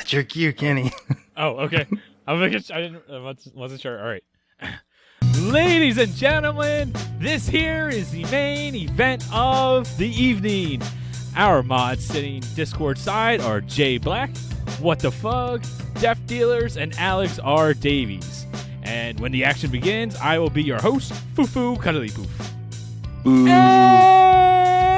It's your cue, Kenny. Oh, okay. Wasn't sure. All right. Ladies and gentlemen, this here is the main event of the evening. Our mods sitting Discord side are Jay Black, What the Fug, Deaf Dealers, and Alex R. Davies. And when the action begins, I will be your host, FuFuCuddilyPoof.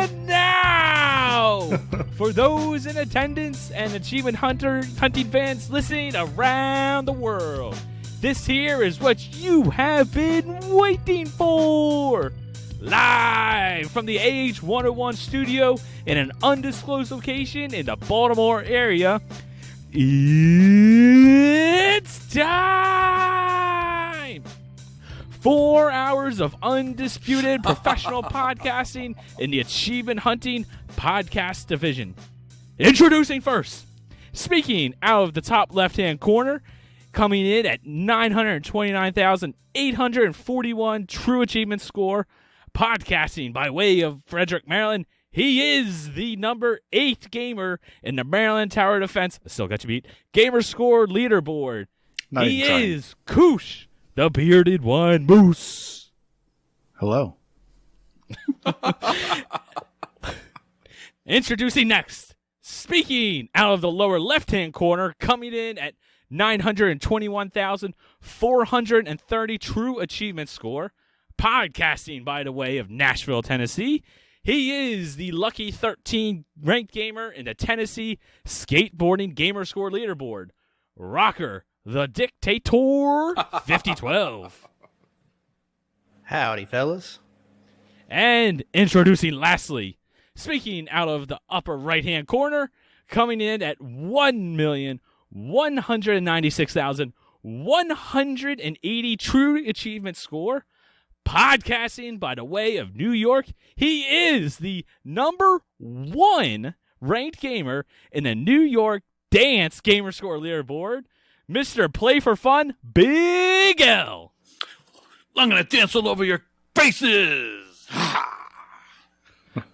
And now, for those in attendance and achievement hunting fans listening around the world, this here is what you have been waiting for. Live from the AH101 studio in an undisclosed location in the Baltimore area, it's time! 4 hours of undisputed professional podcasting in the achievement hunting podcast division. Introducing first, speaking out of the top left-hand corner, coming in at 929,841 true achievement score, podcasting by way of Frederick, Maryland. He is the number 8 gamer in the Maryland Tower Defense. Still got you beat. Gamer score leaderboard. He is Koosh, the bearded one moose. Hello. Introducing next, speaking out of the lower left-hand corner, coming in at 921,430 true achievement score, podcasting by the way of Nashville, Tennessee. He is the lucky 13 ranked gamer in the Tennessee skateboarding gamer score leaderboard. Rocker, the Dictator, 5012. Howdy, fellas. And introducing lastly, speaking out of the upper right-hand corner, coming in at 1,196,180 true achievement score, podcasting by the way of New York. He is the number 1 ranked gamer in the New York Dance Gamer Score leaderboard, Mr. Play for Fun, Big L. I'm going to dance all over your faces.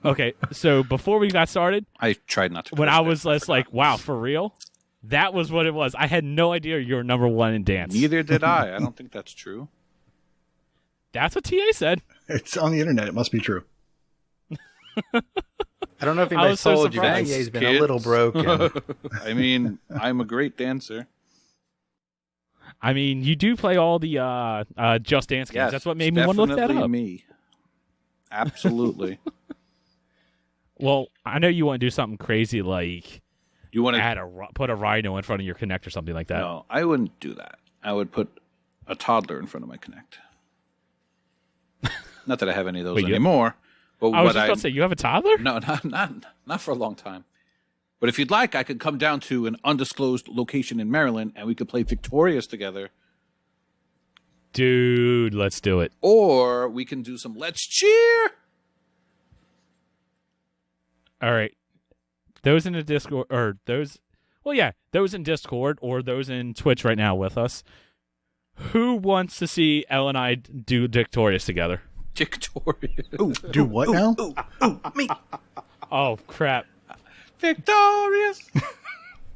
Okay, so before we got started, I tried not to. when I was less like, wow, for real? That was what it was. I had no idea you were number 1 in dance. Neither did I. I don't think that's true. That's what TA said. It's on the internet. It must be true. I don't know if I anybody was so told you, but surprised. EA's been a little broken. I mean, I'm a great dancer. I mean, you do play all the Just Dance games. Yes, That's what made me want to look that definitely up. Me. Absolutely. Well, I know you want to do something crazy like You want to? put a rhino in front of your Kinect or something like that. No, I wouldn't do that. I would put a toddler in front of my Kinect. Not that I have any of those anymore. But I was just about to say, you have a toddler? No, not for a long time. But if you'd like, I could come down to an undisclosed location in Maryland, and we could play Victorious together. Dude, let's do it. Or we can do some Let's Cheer. All right. Those in the Discord, or those in Discord or those in Twitch right now with us, who wants to see Elle and I do Victorious together? Victorious. Ooh, do what now? Me. Oh, crap. Victorious.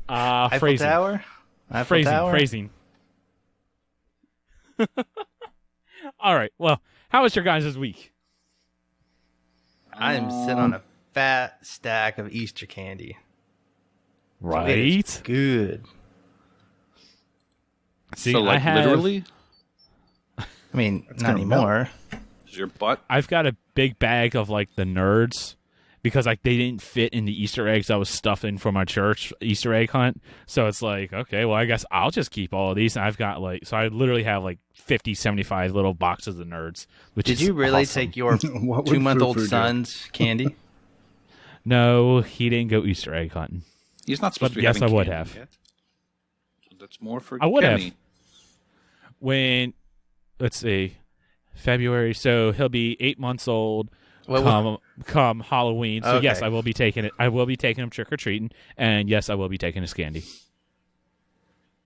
Eiffel Phrasing. Tower? Eiffel Tower? Phrasing. All right. Well, how was your guys' week? I am sitting on a fat stack of Easter candy. Right. It's good. See, So, like, I have, literally? I mean, That's not gonna anymore. Is your butt? I've got a big bag of like the nerds because like they didn't fit in the Easter eggs I was stuffing for my church Easter egg hunt. So it's like, okay, well, I guess I'll just keep all of these. And I've got like, so I literally have like 50, 75 little boxes of nerds. Which Did is you really awesome. take your What would 2-month-old Fufu do? son's candy? No, he didn't go Easter egg hunting. He's not supposed But to be yes, having I would candy have. yet. So that's more for I would Kenny. have. When, let's see, February, so he'll be 8 months old come Halloween. So yes, Okay. I will be taking it. I will be taking him trick or treating, and yes, I will be taking his candy.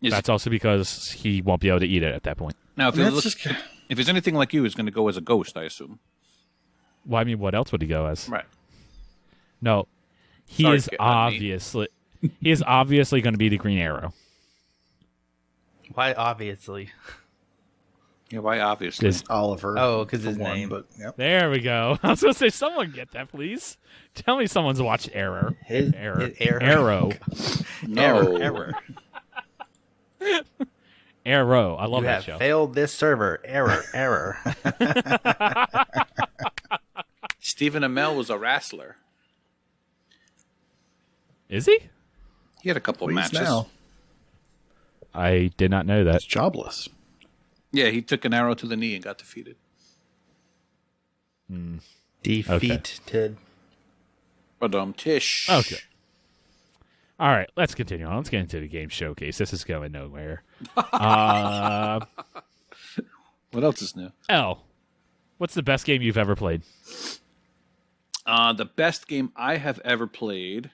That's also because he won't be able to eat it at that point. Now, if, That's just- if he's anything like you, he's going to go as a ghost, I assume. Well, I mean, what else would he go as? Right. No, he Sorry is to get on me. obviously. He is obviously going to be the Green Arrow. Why? Obviously. Yeah, why obviously? Oliver. Oh, because for his one, name. But yep. There we go. I was going to say, someone get that, please. Tell me someone's watched Arrow. His Arrow. No. Error. Arrow. I love You that have show. failed this server. Error. Stephen Amell was a wrestler. Is he? He had a couple of Please matches. now. I did not know that. It's jobless. Yeah, he took an arrow to the knee and got defeated. Defeated. But Tish. Okay. All right, let's continue on. Let's get into the game showcase. This is going nowhere. What else is new? L, what's the best game you've ever played? The best game I have ever played,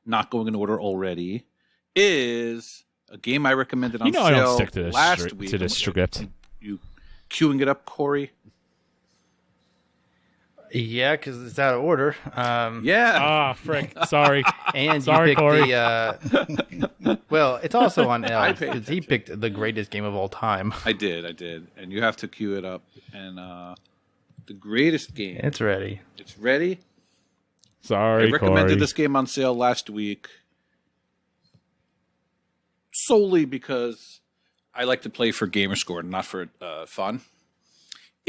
not going in order already, is a game I recommended on You know sale I don't stick to this last week. to this script. You queuing it up, Corey? Yeah, because it's out of order. Yeah. Ah, frick. Sorry. And Sorry, you picked Corey. the. Well, it's also on I L paid because he picked the greatest game of all time. I did. And you have to queue it up. And the greatest game. It's ready. It's ready. Sorry, I recommended Corey. this game on sale last week solely because I like to play for gamerscore, not for fun.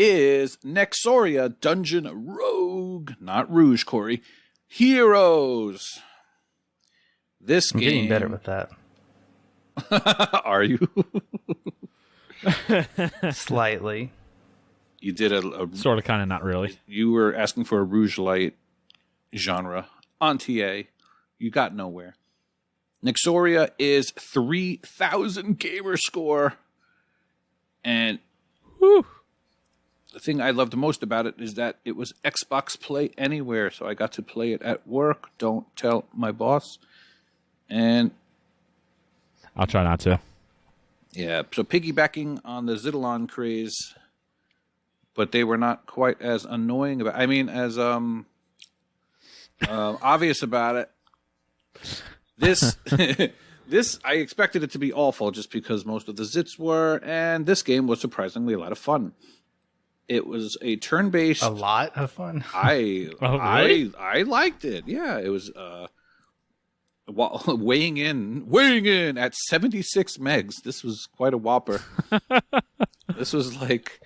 Is Nexoria Dungeon Rogue, not Rouge, Corey. Heroes. This I'm game. getting better with that. Are you? Slightly. You did a Sort of, kind of, not really. you were asking for a Rouge Light genre on TA. You got nowhere. Nexoria is 3,000 gamer score. And Whew. the thing I loved the most about it is that it was Xbox Play Anywhere. So I got to play it at work. Don't tell my boss. And I'll try not to. yeah, so piggybacking on the Zidalon craze, but they were not quite as annoying about. I mean, as obvious about it. This this I expected it to be awful just because most of the zits were, and this game was surprisingly a lot of fun. It was a turn-based. A lot of fun. I Oh, really? I liked it. Yeah, it was weighing in at 76 megs. This was quite a whopper. This was like,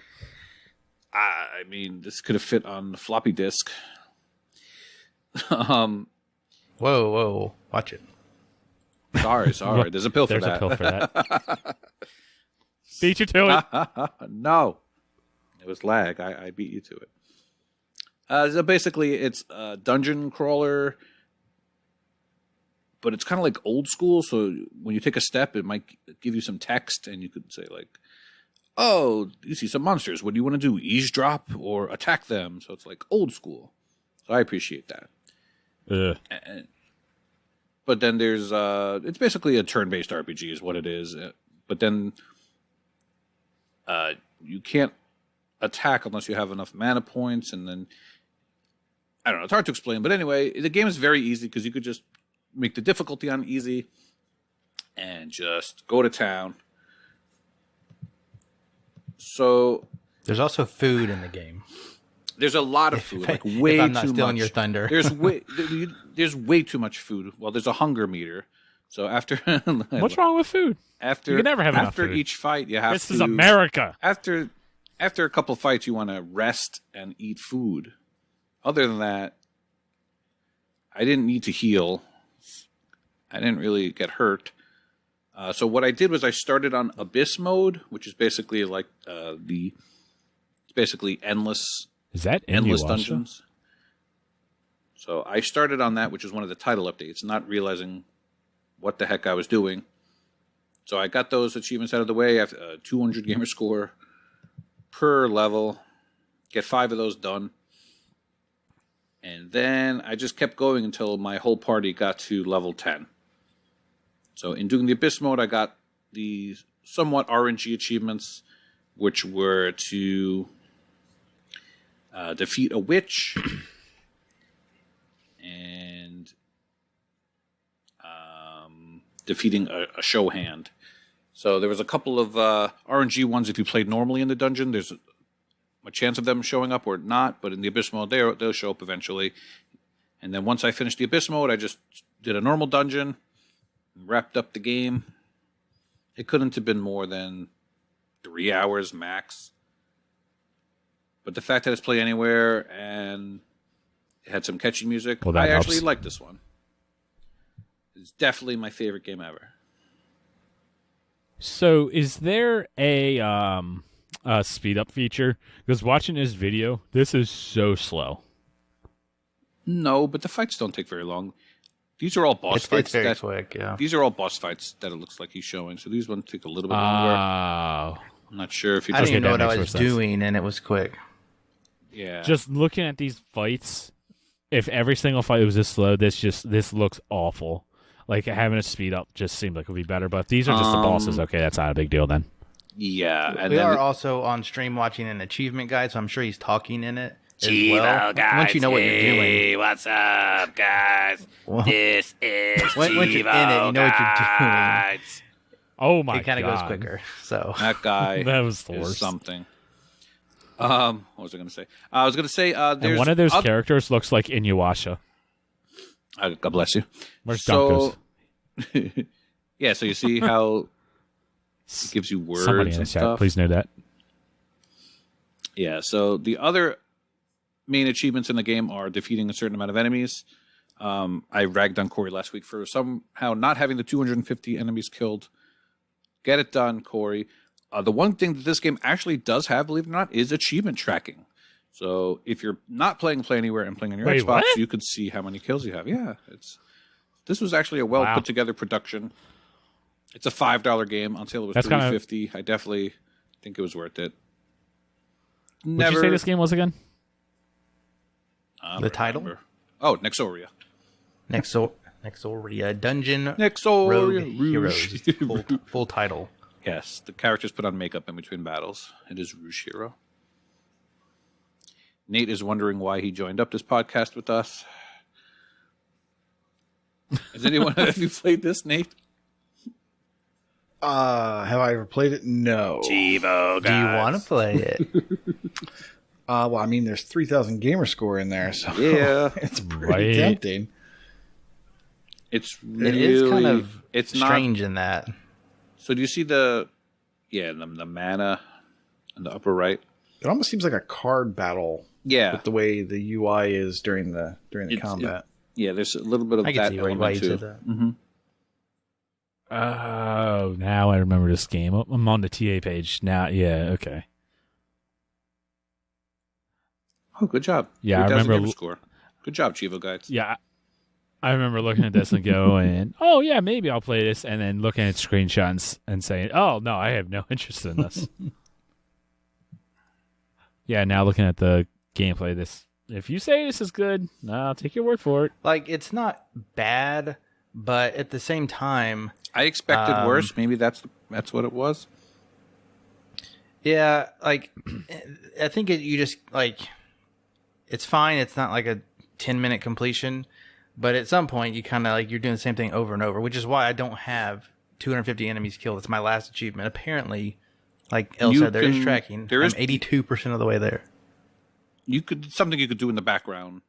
I mean, this could have fit on the floppy disk. Whoa. Watch it. Sorry. There's a pill for There's that. a pill for that. Beat you to it. No, it was lag. I beat you to it. So basically, it's a dungeon crawler, but it's kind of like old school. So when you take a step, it might give you some text, and you could say like, "Oh, you see some monsters. What do you want to do? Eavesdrop or attack them?" So it's like old school. So I appreciate that. But then there's it's basically a turn-based RPG is what it is. But then you can't attack unless you have enough mana points, and then I don't know, it's hard to explain. But anyway, the game is very easy because you could just make the difficulty on easy and just go to town. So There's also food in the game. there's a lot of food, like If way I'm not too stealing much. your thunder. There's way too much food. Well, there's a hunger meter. So after What's wrong with food? after You can never have enough after food. each fight, you have This to is America. after a couple fights, you want to rest and eat food. Other than that, I didn't need to heal. I didn't really get hurt. So what I did was I started on Abyss mode, which is basically like it's basically endless Is that endless Inuyasha? dungeons. So I started on that, which is one of the title updates, not realizing what the heck I was doing. So I got those achievements out of the way. I have 200 gamer score per level. Get 5 of those done. And then I just kept going until my whole party got to level 10. So in doing the Abyss mode, I got the somewhat RNG achievements, which were to defeat a witch and defeating a show hand. So there was a couple of RNG ones. If you played normally in the dungeon, there's a chance of them showing up or not. But in the Abyss mode, they'll show up eventually. And then once I finished the Abyss mode, I just did a normal dungeon, wrapped up the game. It couldn't have been more than 3 hours max. But the fact that it's play anywhere and it had some catchy music, Well, I that actually helps. like this one. It's definitely my favorite game ever. So, is there a speed up feature? Because watching this video, this is so slow. No, but the fights don't take very long. These are all boss fights. It's very quick, yeah. These are all boss fights that it looks like he's showing. So these ones take a little bit longer. Oh. I'm not sure if you I just... didn't even know that what I makes was more sense. doing, and it was quick. Yeah. Just looking at these fights, if every single fight was this slow, this looks awful. Like having a speed up just seemed like it would be better. But if these are just the bosses, okay, that's not a big deal then. Yeah. And We then are also on stream watching an achievement guide, so I'm sure he's talking in it as well. Once you know what you're doing. What's up, guys? Well, This is once you're in it, you know what you're doing. guys. Oh my god. It kind of goes quicker. So that guy That was the is worst. something. What was I going to say? I was going to say And there's... one of those characters looks like Inuyasha. God bless you. Where's So- Dunkos? Yeah, so you see how it gives you words Somebody in the and chat, stuff. please know that. Yeah, so the other main achievements in the game are defeating a certain amount of enemies. I ragged on Corey last week for somehow not having the 250 enemies killed. Get it done, Corey. The one thing that this game actually does have, believe it or not, is achievement tracking. So if you're not playing Play Anywhere and playing on your Wait, Xbox, what? you could see how many kills you have. Yeah, this was actually a well put together production. It's a $5 game. On sale it was That's kinda- $3.50. I definitely think it was worth it. What did you say this game was again? I don't The title? remember. Oh, Nexoria. Nexoria Dungeon Nexoria Rogue Rouge. Heroes. Full title. Yes, the characters put on makeup in between battles. It is Rouge Hero. Nate is wondering why he joined up this podcast with us. Has anyone have you played this, Nate? Have I ever played it? No. Evo, Do you want to play it? Well, I mean, there's 3,000 gamer score in there, so Yeah. it's pretty Right. tempting. It's It really is kind of it's strange in that. Not, so do you see the mana in the upper right? It almost seems like a card battle Yeah. with the way the UI is during the combat. Yeah, there's a little bit of I can that see why element you too. said that. Mm-hmm. Oh, now I remember this game. Oh, I'm on the TA page now. Yeah, okay. Oh, good job. Yeah, I 3,000 remember- gamer score. Good job, Chivo guys. Yeah, I remember looking at this and going, "Oh yeah, maybe I'll play this," and then looking at screenshots and saying, "Oh no, I have no interest in this." Yeah, now looking at the gameplay, this if you say this is good, I'll take your word for it. Like, it's not bad, but at the same time, I expected worse. Maybe that's what it was. yeah, like, I think you just, like, it's fine. It's not like a 10-minute completion, but at some point, you kind of, like, you're doing the same thing over and over, which is why I don't have 250 enemies killed. It's my last achievement. Apparently, like Elle said, there is tracking. There is I'm 82% of the way there. Something you could do in the background,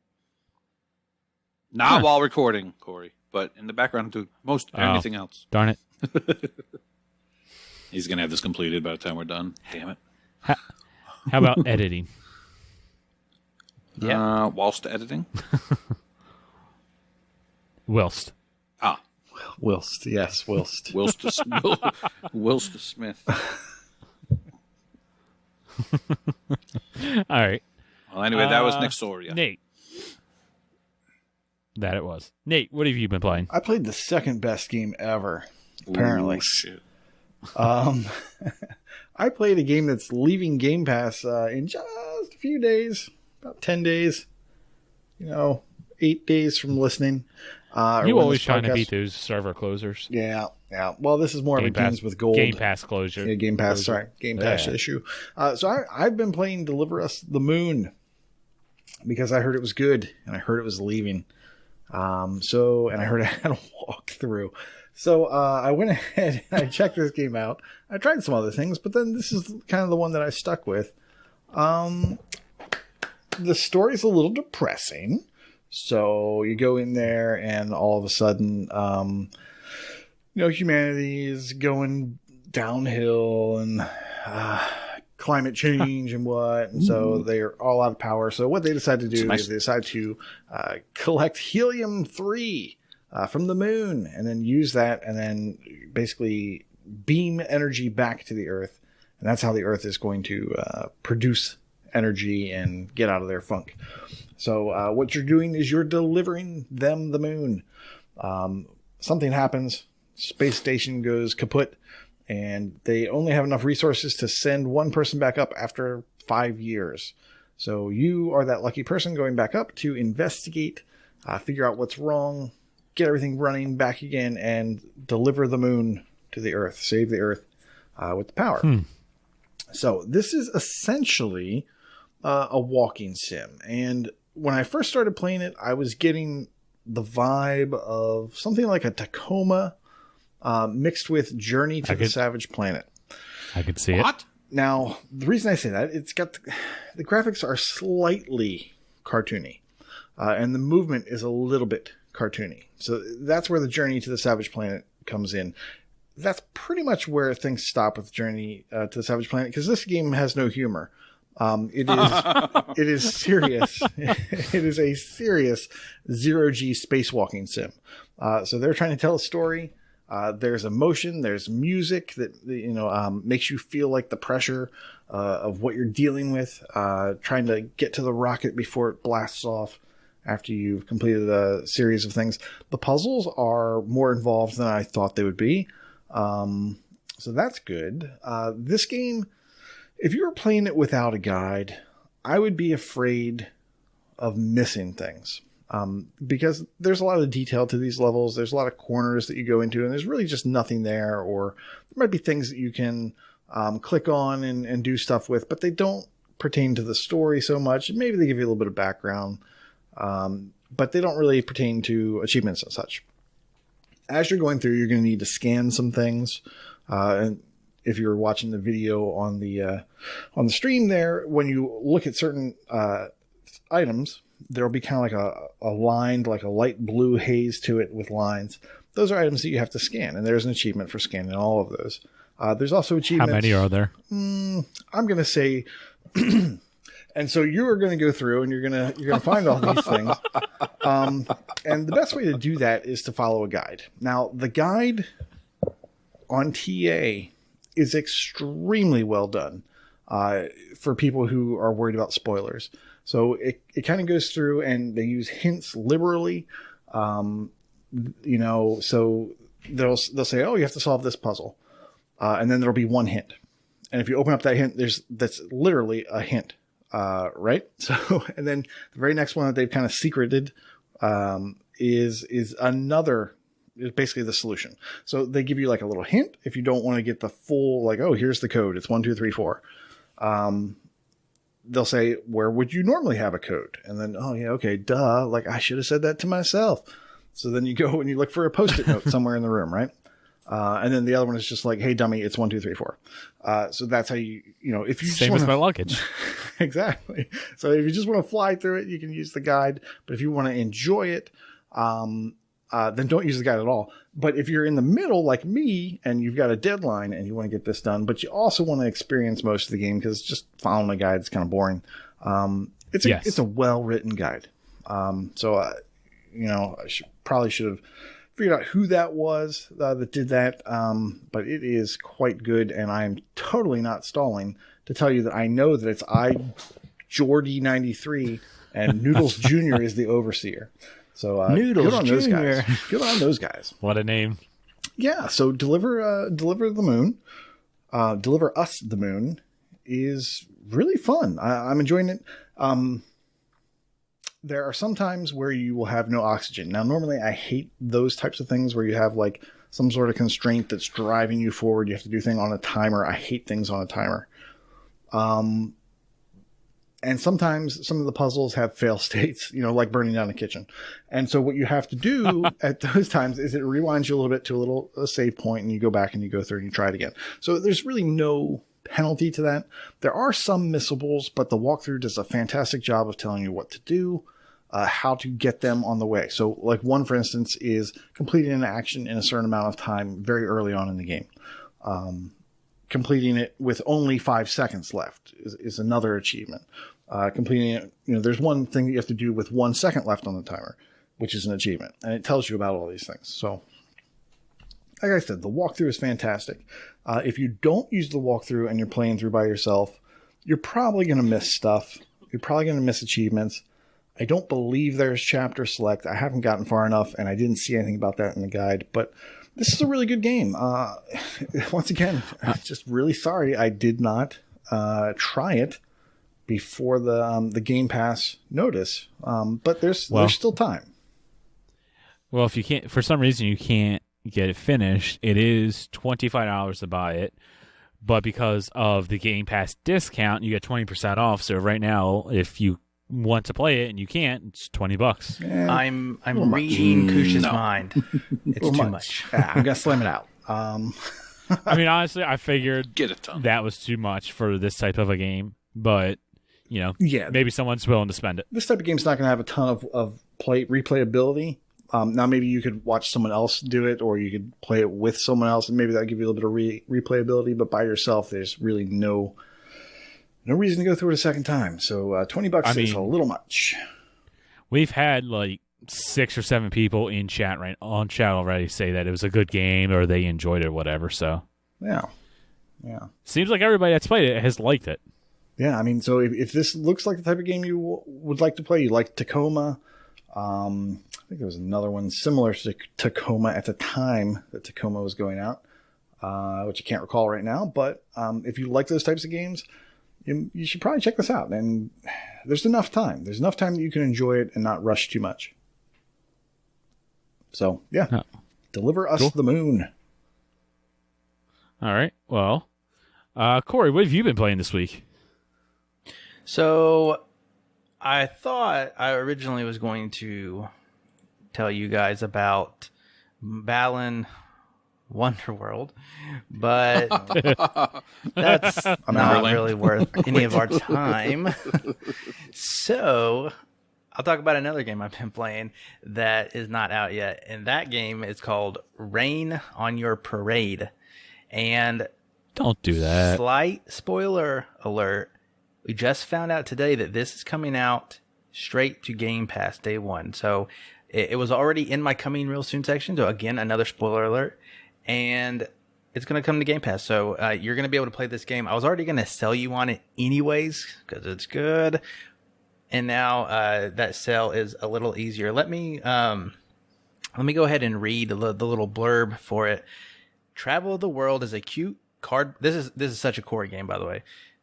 not while recording, Corey, but in the background to most anything else. Darn it! He's gonna have this completed by the time we're done. Damn it! How about editing? Yeah. Whilst editing. Whilst. Whilst, yes, whilst. Wilst Smith. All right, Well, anyway, that was Nexoria. Nate. That it was. Nate, what have you been playing? I played the second best game ever, apparently. Ooh, shit. I played a game that's leaving Game Pass in just a few days, about 10 days, 8 days from listening. or You when always this trying to podcast- beat those server closers. Yeah. Well, this is more of a Games with Gold. Game Pass closure. Yeah, Game Pass. Closure. Sorry, Game Pass Yeah. issue. So I've been playing Deliver Us the Moon because I heard it was good and I heard it was leaving. And I heard I had a walkthrough. So I went ahead and I checked this game out. I tried some other things, but then this is kind of the one that I stuck with. The story's a little depressing. So you go in there and all of a sudden, humanity is going downhill and climate change and what. And so they're all out of power. So what they decide to do is they decide to collect helium-3 from the moon and then use that and then basically beam energy back to the Earth. And that's how the Earth is going to produce energy and get out of their funk. So what you're doing is you're delivering them the moon. Something happens. Space station goes kaput. And they only have enough resources to send one person back up after 5 years. So you are that lucky person going back up to investigate, figure out what's wrong, get everything running back again, and deliver the moon to the Earth, save the Earth with the power. So this is essentially a walking sim. And when I first started playing it, I was getting the vibe of something like a Tacoma mixed with Journey to the Savage Planet. I could see it. Now, the reason I say that, it's got the graphics are slightly cartoony, and the movement is a little bit cartoony. So that's where the Journey to the Savage Planet comes in. That's pretty much where things stop with Journey to the Savage Planet, because this game has no humor. It is serious. It is a serious zero-G spacewalking sim. So they're trying to tell a story. There's emotion, there's music that makes you feel like the pressure of what you're dealing with, trying to get to the rocket before it blasts off after you've completed a series of things. The puzzles are more involved than I thought they would be, so that's good. This game, if you were playing it without a guide, I would be afraid of missing things. Because there's a lot of detail to these levels. There's a lot of corners that you go into, and there's really just nothing there. Or there might be things that you can click on and do stuff with, but they don't pertain to the story so much. Maybe they give you a little bit of background, but they don't really pertain to achievements and such. As you're going through, you're going to need to scan some things. And if you're watching the video on the stream there, when you look at certain items, there'll be kind of like a lined, like a light blue haze to it with lines. Those are items that you have to scan, and there's an achievement for scanning all of those. There's also achievements. How many are there? I'm going to say, and so you are going to go through and you're going to find all these things. And the best way to do that is to follow a guide. Now, the guide on TA is extremely well done for people who are worried about spoilers. So it kind of goes through and they use hints liberally. So they'll say, oh, you have to solve this puzzle. And then there'll be one hint. And if you open up that hint, that's literally a hint. Right? So, and then the very next one that they've kind of secreted, is basically the solution. So they give you like a little hint. If you don't want to get the full, like, oh, here's the code. It's 1, 2, 3, 4. They'll say, where would you normally have a code? And then, oh yeah, okay, duh. Like I should have said that to myself. So then you go and you look for a Post-it note somewhere in the room, right? And then the other one is just like, hey dummy, it's 1, 2, 3, 4. So that's how if you Same as my luggage. Exactly. So if you just want to fly through it, you can use the guide. But if you want to enjoy it, then don't use the guide at all. But if you're in the middle like me and you've got a deadline and you want to get this done, but you also want to experience most of the game because just following a guide is kind of boring. It's a well-written guide. I probably should have figured out who that was that did that. But it is quite good. And I'm totally not stalling to tell you that I know that it's Jordy93 and Noodles Jr. is the overseer. So Noodles good on those Jr. guys. Good on those guys. What a name. Yeah. So deliver the moon. Deliver us the moon is really fun. I'm enjoying it. There are some times where you will have no oxygen. Now, normally I hate those types of things where you have like some sort of constraint that's driving you forward. You have to do things on a timer. I hate things on a timer. And And sometimes some of the puzzles have fail states, like burning down a kitchen. And so what you have to do at those times is it rewinds you a little bit to a save point, and you go back and you go through and you try it again. So there's really no penalty to that. There are some missables, but the walkthrough does a fantastic job of telling you what to do, how to get them on the way. So like one, for instance, is completing an action in a certain amount of time very early on in the game. Completing it with only 5 seconds left is another achievement. Completing it, there's one thing that you have to do with 1 second left on the timer, which is an achievement, and it tells you about all these things. So, like I said, the walkthrough is fantastic. If you don't use the walkthrough and you're playing through by yourself, you're probably going to miss stuff. You're probably going to miss achievements. I don't believe there's chapter select. I haven't gotten far enough, and I didn't see anything about that in the guide, but this is a really good game. Once again, just really sorry I did not try it before the Game Pass notice. But there's still time. Well, if you can't, for some reason you can't get it finished, it is $25 to buy it. But because of the Game Pass discount, you get 20% off. So right now, if you want to play it and you can't, it's $20. I'm reading Koosh's mind. It's too much. I'm gonna slam it out. I mean, honestly, I figured Get a ton. that was too much for this type of a game, but Yeah. maybe someone's willing to spend it. This type of game's not gonna have a ton of replayability. Now maybe you could watch someone else do it, or you could play it with someone else, and maybe that'll give you a little bit of replayability. But by yourself, there's really no reason to go through it a second time. So $20 is a little much. We've had like 6 or 7 people in chat on chat already say that it was a good game or they enjoyed it or whatever. So Yeah. seems like everybody that's played it has liked it. Yeah, I mean, so if this looks like the type of game you would like to play, you like Tacoma. I think there was another one similar to Tacoma at the time that Tacoma was going out, which I can't recall right now. But if you like those types of games, you should probably check this out. And there's enough time. There's enough time that you can enjoy it and not rush too much. So, yeah. Deliver us the moon. All right. Well, Corey, what have you been playing this week? So I thought I originally was going to tell you guys about Balan Wonderworld, but that's not really worth any of our time. So I'll talk about another game I've been playing that is not out yet. And that game is called Rain on Your Parade. And don't do that. Slight spoiler alert. We just found out today that this is coming out straight to Game Pass day one. So it was already in my coming real soon section. So again, another spoiler alert. And it's going to come to Game Pass. So you're going to be able to play this game. I was already going to sell you on it anyways because it's good. And now that sell is a little easier. Let me go ahead and read the little blurb for it. Travel the world as a cute card. This is such a core game, by the way.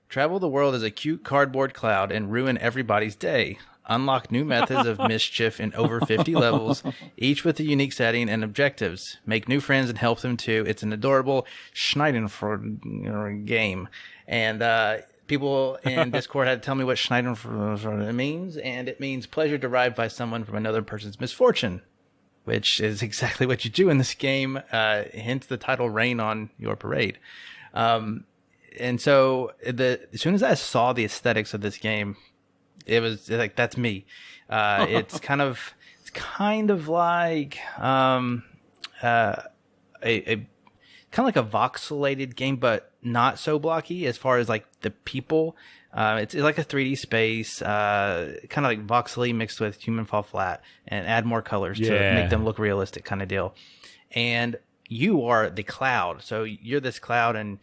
Travel the world as a cute cardboard cloud and ruin everybody's day. Unlock new methods of mischief in over 50 levels, each with a unique setting and objectives. Make new friends and help them too. It's an adorable Schneidenfreude game. And people in Discord had to tell me what Schneidenfreude means, and it means pleasure derived by someone from another person's misfortune, which is exactly what you do in this game, hence the title Rain on Your Parade. And so as soon as I saw the aesthetics of this game, it was like, that's me. It's kind of like a kind of like a voxelated game, but not so blocky as far as like the people. It's like a 3D space, kind of like voxely mixed with human fall flat, and add more colors to make them look realistic kind of deal. And you are the cloud. So you're this cloud, and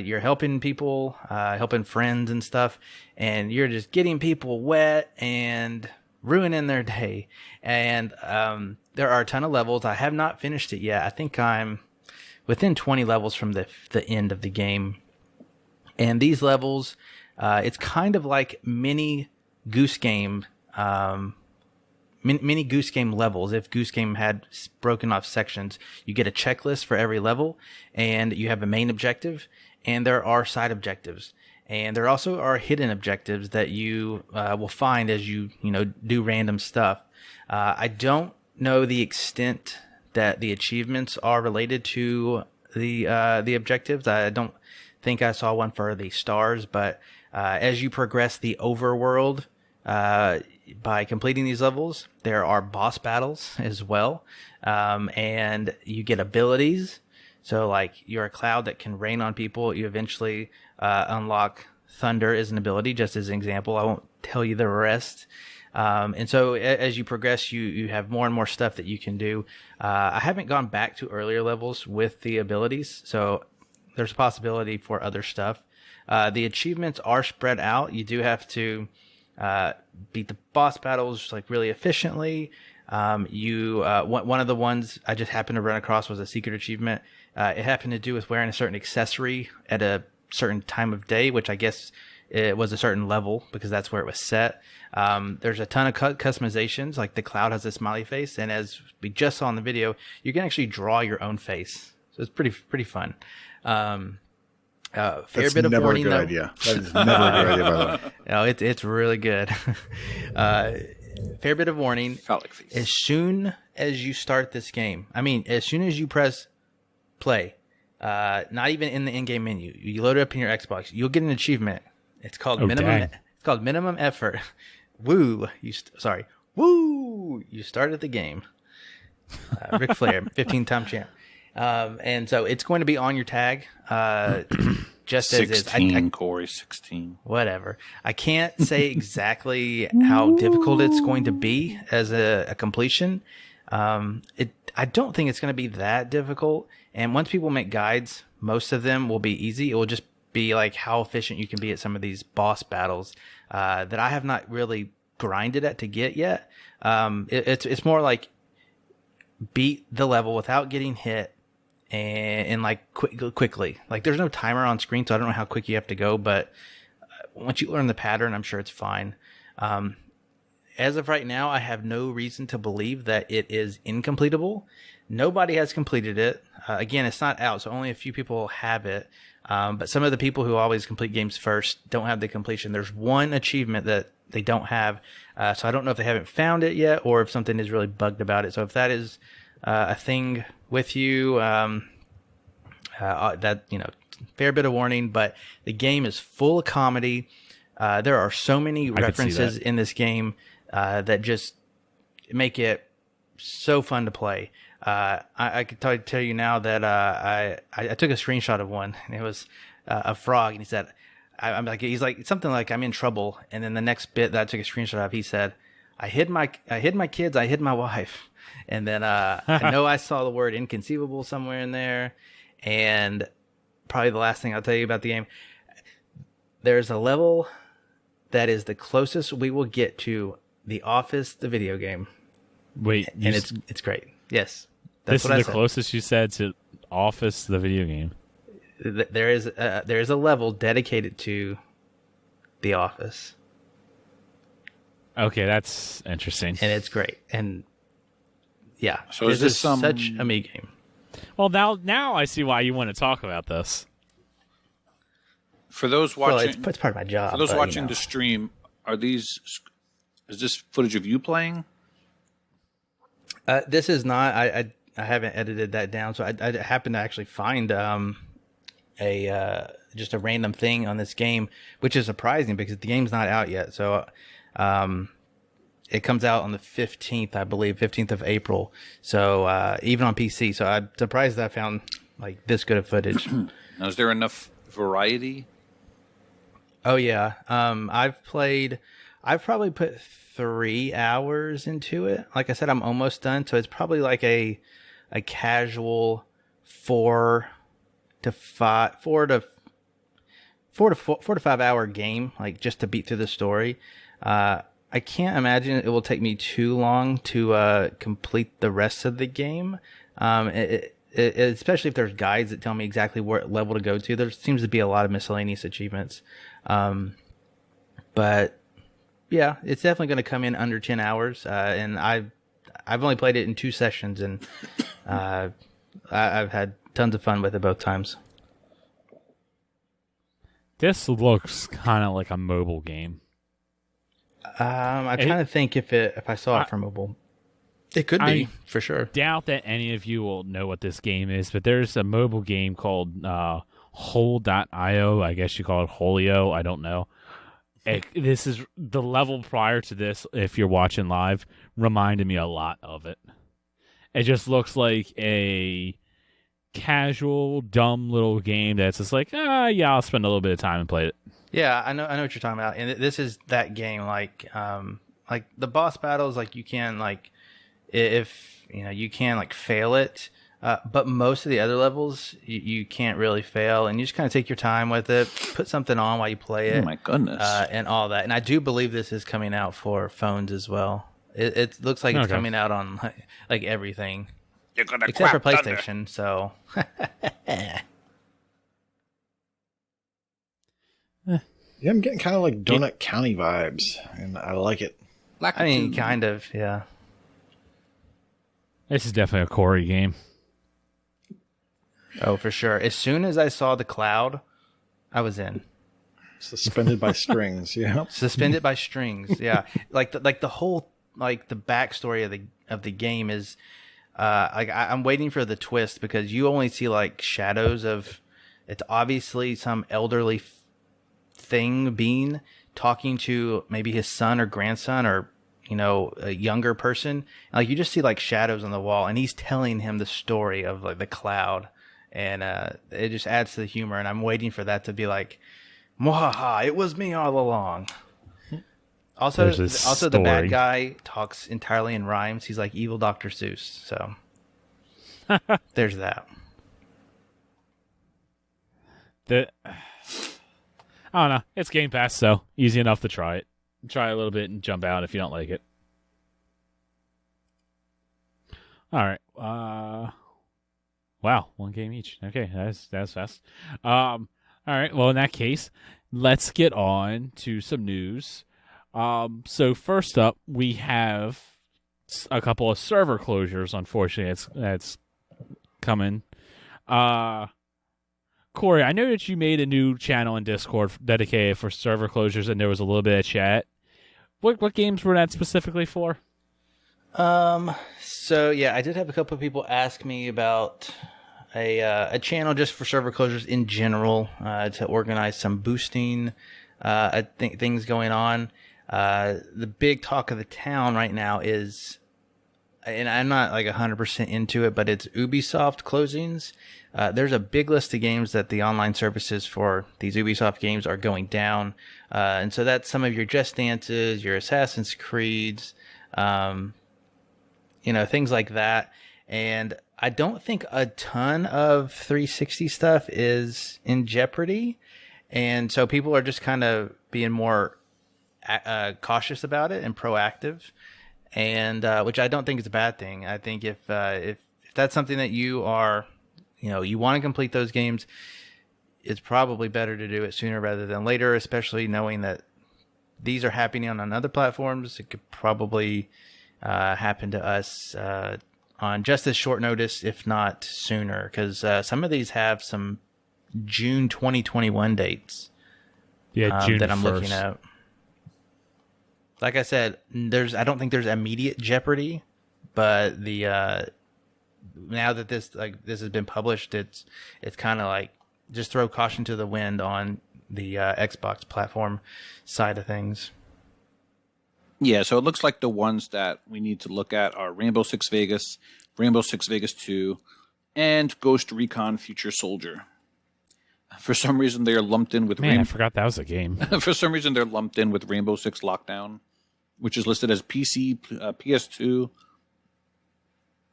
you're helping people, helping friends and stuff, and you're just getting people wet and ruining their day. And there are a ton of levels. I have not finished it yet. I think I'm within 20 levels from the end of the game. And these levels, it's kind of like mini Goose Game, mini Goose Game levels. If Goose Game had broken off sections, you get a checklist for every level, and you have a main objective, and there are side objectives. And there also are hidden objectives that you will find as you do random stuff. I don't know the extent that the achievements are related to the objectives. I don't think I saw one for the stars, but as you progress the overworld by completing these levels, there are boss battles as well, and you get abilities. So, like, you're a cloud that can rain on people. You eventually unlock thunder as an ability, just as an example. I won't tell you the rest. And so as you progress, you have more and more stuff that you can do. I haven't gone back to earlier levels with the abilities, so there's a possibility for other stuff. The achievements are spread out. You do have to beat the boss battles like really efficiently. One of the ones I just happened to run across was a secret achievement. It happened to do with wearing a certain accessory at a certain time of day, which I guess it was a certain level because that's where it was set. There's a ton of customizations. Like the cloud has a smiley face, and as we just saw in the video, you can actually draw your own face. So it's pretty fun. Fair That's bit of never warning, a good though. idea. That is never a good idea, by the way. No, it's really good. Fair bit of warning. Phallic face. As soon as you start this game, as soon as you press play, not even in the in-game menu, you load it up in your Xbox, you'll get an achievement. It's called minimum. dang. It's called minimum effort. Woo! Woo! You started the game. Ric Flair, 15-time champ. And so it's going to be on your tag, just as is. 16, Corey, 16. Whatever. I can't say exactly how difficult it's going to be as a completion. I don't think it's going to be that difficult. And once people make guides, most of them will be easy. It will just be like how efficient you can be at some of these boss battles that I have not really grinded at to get yet. It's more like beat the level without getting hit and like quickly. Like there's no timer on screen, so I don't know how quick you have to go, but once you learn the pattern, I'm sure it's fine. As of right now, I have no reason to believe that it is incompletable. Nobody has completed it. Again, it's not out, so only a few people have it. But some of the people who always complete games first don't have the completion. There's one achievement that they don't have, so I don't know if they haven't found it yet or if something is really bugged about it. So if that is a thing with you, that fair bit of warning. But the game is full of comedy. There are so many references in this game that just make it so fun to play. I could tell you now that I took a screenshot of one, and it was a frog, and he said, he's like something like I'm in trouble, and then the next bit that I took a screenshot of, he said, I hid my kids, I hid my wife, and then I know I saw the word inconceivable somewhere in there, and probably the last thing I'll tell you about the game, there's a level that is the closest we will get to The Office, the video game. Wait, and it's great. Yes. This is the closest you said to Office, the video game. There is a level dedicated to The Office. Okay, that's interesting. And it's great. And yeah, so is this such a me game? Well, now I see why you want to talk about this. For those watching, well, it's part of my job. For those watching the stream, is this footage of you playing? This is not. I haven't edited that down, so I happened to actually find just a random thing on this game, which is surprising because the game's not out yet. So it comes out on the 15th, I believe, 15th of April. So even on PC. So I'm surprised that I found like this good of footage. Now, is there enough variety? Oh yeah. I've probably put 3 hours into it. Like I said, I'm almost done. So it's probably like a casual 4 to 5 hour game, like just to beat through the story. I can't imagine it will take me too long to complete the rest of the game. Especially if there's guides that tell me exactly what level to go to. There seems to be a lot of miscellaneous achievements. But yeah, it's definitely going to come in under 10 hours. And I've only played it in 2 sessions, and I've had tons of fun with it both times. this looks kind of like a mobile game. I'm trying to think if I saw it for mobile. It could be, for sure. Doubt that any of you will know what this game is, but there's a mobile game called Hole.io. I guess you call it Holio. I don't know. This is the level prior to this, if you're watching live, reminded me a lot of it. It just looks like a casual, dumb little game that's just like, yeah, I'll spend a little bit of time and play it. Yeah, I know what you're talking about. And this is that game, like the boss battles, like you can, like, if you can like fail it, but most of the other levels you can't really fail, and you just kind of take your time with it, put something on while you play it. Oh my goodness! And all that. And I do believe this is coming out for phones as well. It looks like it's coming out on like everything, You're gonna except for crap PlayStation. So Yeah, I'm getting kind of like Donut County vibes, and I like it. I mean, kind of, yeah. This is definitely a Corey game. Oh, for sure. As soon as I saw the cloud, I was in. Suspended by strings, yeah. Suspended by strings, yeah. Like the whole like the backstory of the game is like I'm waiting for the twist, because you only see like shadows of, it's obviously some elderly being talking to maybe his son or grandson, or a younger person. Like you just see like shadows on the wall, and he's telling him the story of like the cloud, and it just adds to the humor. And I'm waiting for that to be like, "Mwahaha, it was me all along." Also, the bad guy talks entirely in rhymes. He's like evil Dr. Seuss. So there's that. I don't know. It's Game Pass, so easy enough to try it. Try a little bit and jump out if you don't like it. All right. Wow, one game each. Okay, that's fast. All right. Well, in that case, let's get on to some news. So first up, we have a couple of server closures. Unfortunately, that's coming. Corey, I know that you made a new channel in Discord dedicated for server closures, and there was a little bit of chat. What games were that specifically for? So yeah, I did have a couple of people ask me about a channel just for server closures in general, to organize some boosting things going on. The big talk of the town right now is, and I'm not like 100% into it, but it's Ubisoft closings. There's a big list of games that the online services for these Ubisoft games are going down. And so that's some of your Just Dances, your Assassin's Creeds, things like that. And I don't think a ton of 360 stuff is in jeopardy. And so people are just kind of being more cautious about it and proactive. And which I don't think is a bad thing. I think if that's something that you are, you want to complete those games, it's probably better to do it sooner rather than later, especially knowing that these are happening on other platforms. It could probably happen to us on just as short notice, if not sooner, because some of these have some June 2021 dates. Yeah, June that I'm 1st. looking at. Like I said, I don't think there's immediate jeopardy, but now that this has been published, it's kind of like just throw caution to the wind on the Xbox platform side of things. Yeah, so it looks like the ones that we need to look at are Rainbow Six Vegas, Rainbow Six Vegas 2, and Ghost Recon Future Soldier. For some reason, they are lumped in with I forgot that was a game. For some reason, they're lumped in with Rainbow Six Lockdown, which is listed as PC, PS2,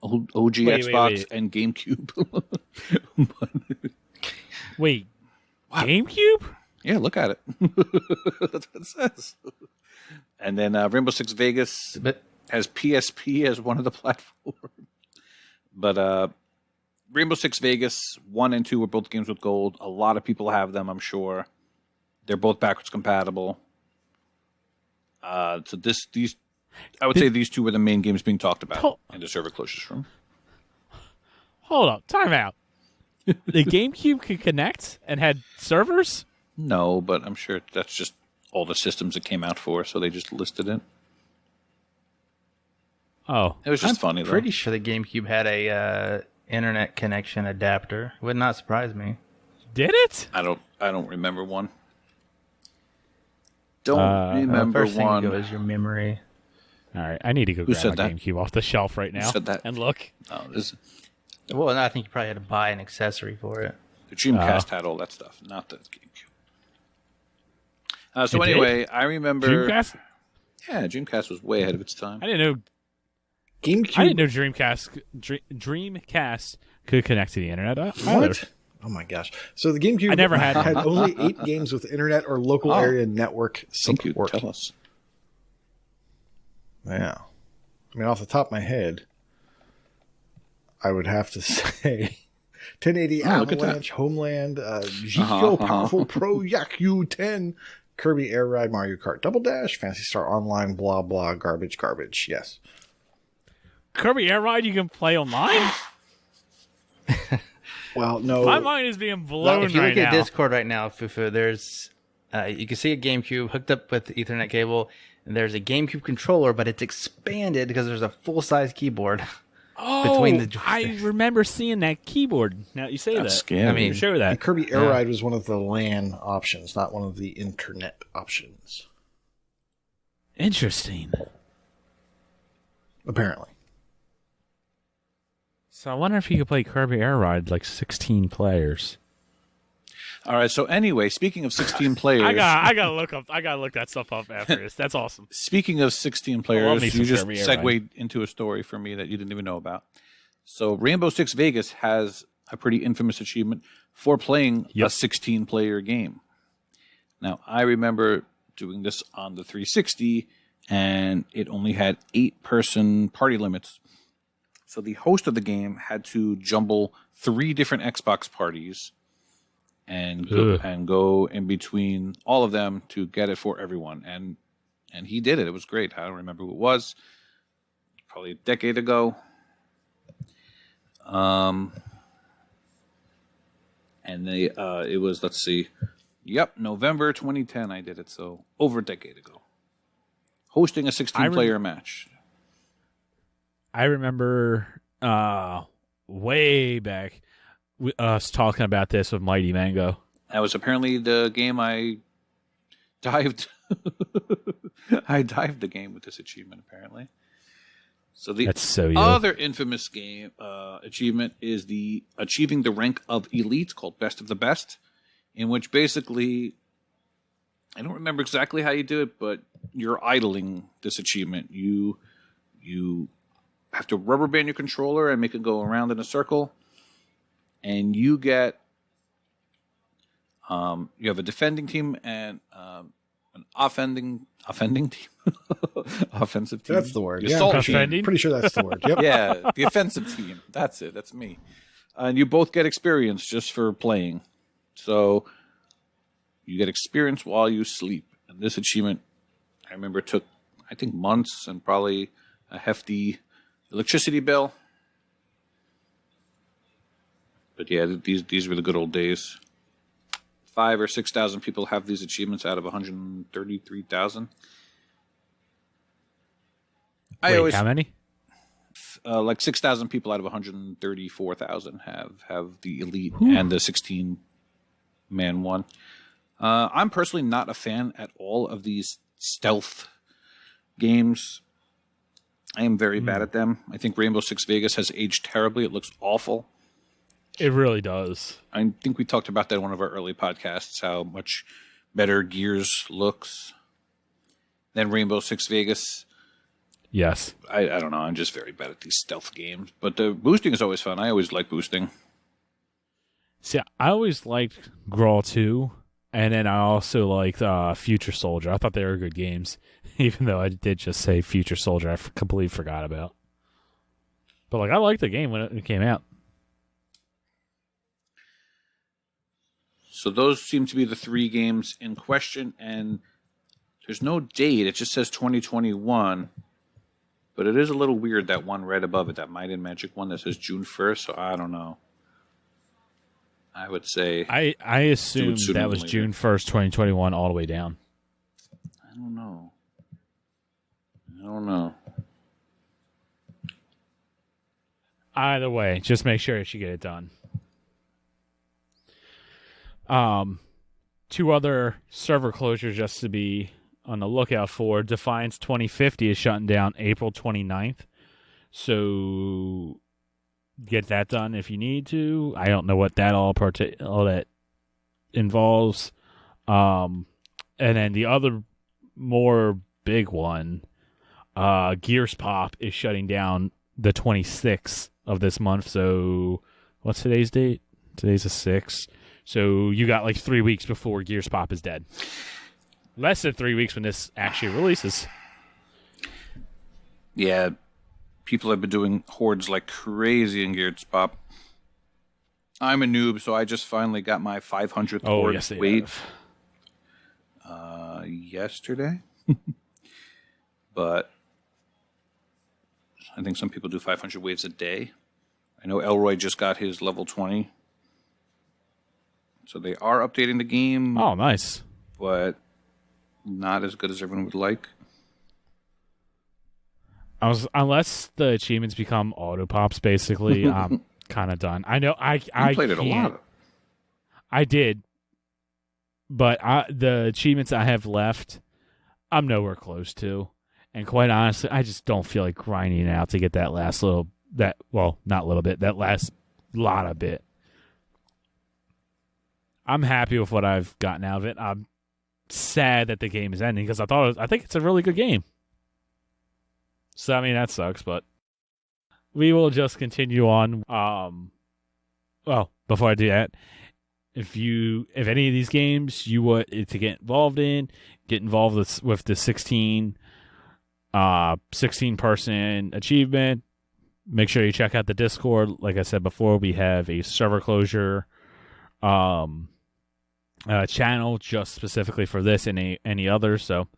OG Xbox, and GameCube. Wait, wow. GameCube? Yeah, look at it. That's what it says. And then Rainbow Six Vegas has PSP as one of the platforms. But Rainbow Six Vegas 1 and 2 are both games with gold. A lot of people have them, I'm sure. They're both backwards compatible. So I would say these two were the main games being talked about in the server closures room. Hold up, time out. The GameCube could connect and had servers? No, but I'm sure that's just all the systems it came out for, so they just listed it. Oh, It was just funny, though. Pretty sure the GameCube had a internet connection adapter. Would not surprise me. did it? I don't remember one. Don't remember First thing one. to go is your memory. All right, I need to go grab said my that? GameCube off the shelf right now said that? and look. Oh, this, Well, I think you probably had to buy an accessory for it. the Dreamcast had all that stuff, not the GameCube. So It did? anyway, I remember. Dreamcast? Yeah, Dreamcast was way ahead of its time. I didn't know GameCube. Dreamcast could connect to the internet. What? Oh my gosh! So the GameCube I never had had one. only 8 games with internet or local area network Thank you. support. Tell us. Yeah, I mean, off the top of my head, I would have to say 1080 Oh, look at that. Avalanche, Homeland, GTO Powerful Pro Yaku 10, Kirby Air Ride, Mario Kart Double Dash, Fantasy Star Online, blah blah, garbage. Yes. Kirby Air Ride you can play online? Well, no. My mind is being blown If you right look at now. Discord right now, Fufu, there's you can see a GameCube hooked up with the Ethernet cable, and there's a GameCube controller, but it's expanded because there's a full-size keyboard. Oh, between the I joysticks. remember seeing that keyboard. Now you say That's that. scary. I mean, You show And that. Kirby Air Yeah. Ride was one of the LAN options, not one of the internet options. Interesting. Apparently. So I wonder if you could play Kirby Air Ride like 16 players. All right. So anyway, speaking of 16 players, I gotta look that stuff up after this. That's awesome. speaking of 16 love me players, some you just Kirby Air segued into a story for me that you didn't even know about. So Rainbow Six Vegas has a pretty infamous achievement for playing a 16-player game. Now, I remember doing this on the 360, and it only had 8-person party limits. So the host of the game had to jumble 3 different Xbox parties and go in between all of them to get it for everyone. And he did it. It was great. I don't remember who it was. Probably a decade ago. And it was, let's see. Yep, November 2010 I did it. So over a decade ago. Hosting a 16-player match. I remember way back us talking about this with Mighty Mango. That was apparently the game I dived. I dived the game with this achievement, apparently. So the That's so you. other infamous game achievement is the achieving the rank of elite, called Best of the Best, in which basically, I don't remember exactly how you do it, but you're idling this achievement. You have to rubber band your controller and make it go around in a circle, and you get you have a defending team and an offending team, offensive team. That's the word. The Yeah, assault I'm pretty, Offending? pretty sure that's the word. Yep. yeah, the offensive team. That's it. That's me. And you both get experience just for playing. So you get experience while you sleep. And this achievement, I remember, took, I think, months and probably a hefty electricity bill. But yeah, these were the good old days. 5,000 or 6,000 people have these achievements out of 133,000. Wait, how many? Like 6,000 people out of 134,000 have the elite and the 16-man one. I'm personally not a fan at all of these stealth games. I am very bad at them. I think Rainbow Six Vegas has aged terribly. It looks awful. It really does. I think we talked about that in one of our early podcasts, how much better Gears looks than Rainbow Six Vegas. Yes. I don't know. I'm just very bad at these stealth games. But the boosting is always fun. I always like boosting. See, I always liked Grawl 2, and then I also liked Future Soldier. I thought they were good games, even though I did just say Future Soldier I completely forgot about. But I liked the game when it came out. So those seem to be the 3 games in question, and there's no date. It just says 2021, but it is a little weird, that one right above it, that Might and Magic one that says June 1st, so I don't know. I would say I assumed sooner that than was later. June 1st, 2021, all the way down. I don't know. I don't know. Either way, just make sure that you get it done. Two other server closures just to be on the lookout for. Defiance 2050 is shutting down April 29th. So get that done if you need to. I don't know what that all that involves. And then the other more big one, Gears Pop is shutting down the 26th of this month. So what's today's date? Today's the 6th. So you got like 3 weeks before Gears Pop is dead. Less than 3 weeks when this actually releases. Yeah, people have been doing hordes like crazy in Gears Pop. I'm a noob, so I just finally got my 500th horde yes, they weight have. yesterday. But I think some people do 500 waves a day. I know Elroy just got his level 20. So they are updating the game, Oh, nice. but not as good as everyone would like. Unless the achievements become auto pops, basically, I'm kind of done. I know I played it a can't- lot. I did, but the achievements I have left, I'm nowhere close to. And quite honestly, I just don't feel like grinding out to get that last that last lot of bit. I'm happy with what I've gotten out of it. I'm sad that the game is ending because I think it's a really good game. So I mean that sucks, but we will just continue on. Well, before I do that, if any of these games you want to get involved with the 16 person achievement, make sure you check out the Discord. Like I said before, we have a server closure channel just specifically for this and any others. So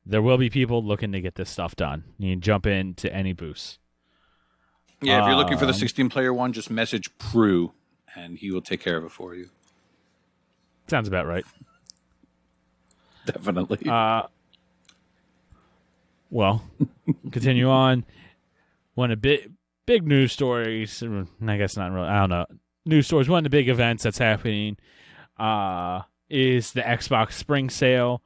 there will be people looking to get this stuff done. You can jump into any boost. Yeah, if you're looking for the 16-player one, just message Prue, and he will take care of it for you. Sounds about right. Definitely. Well, continue on. One of the big news stories, I guess not really, I don't know. News stories, one of the big events that's happening is the Xbox Spring Sale.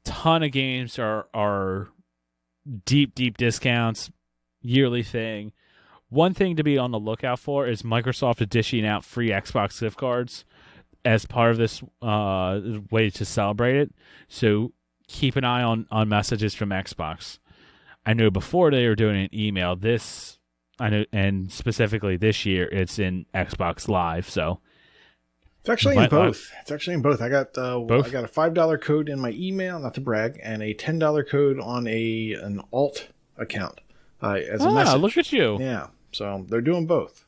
Ton of games are deep discounts, yearly thing. One thing to be on the lookout for is Microsoft is dishing out free Xbox gift cards as part of this way to celebrate it. So keep an eye on messages from Xbox. I know before they were doing an email. And specifically this year, it's in Xbox Live. So It's actually in both. It's actually in both. I got Both? I got a $5 code in my email, not to brag, and a $10 code on an alt account as a message. Look at you. Yeah, so they're doing both.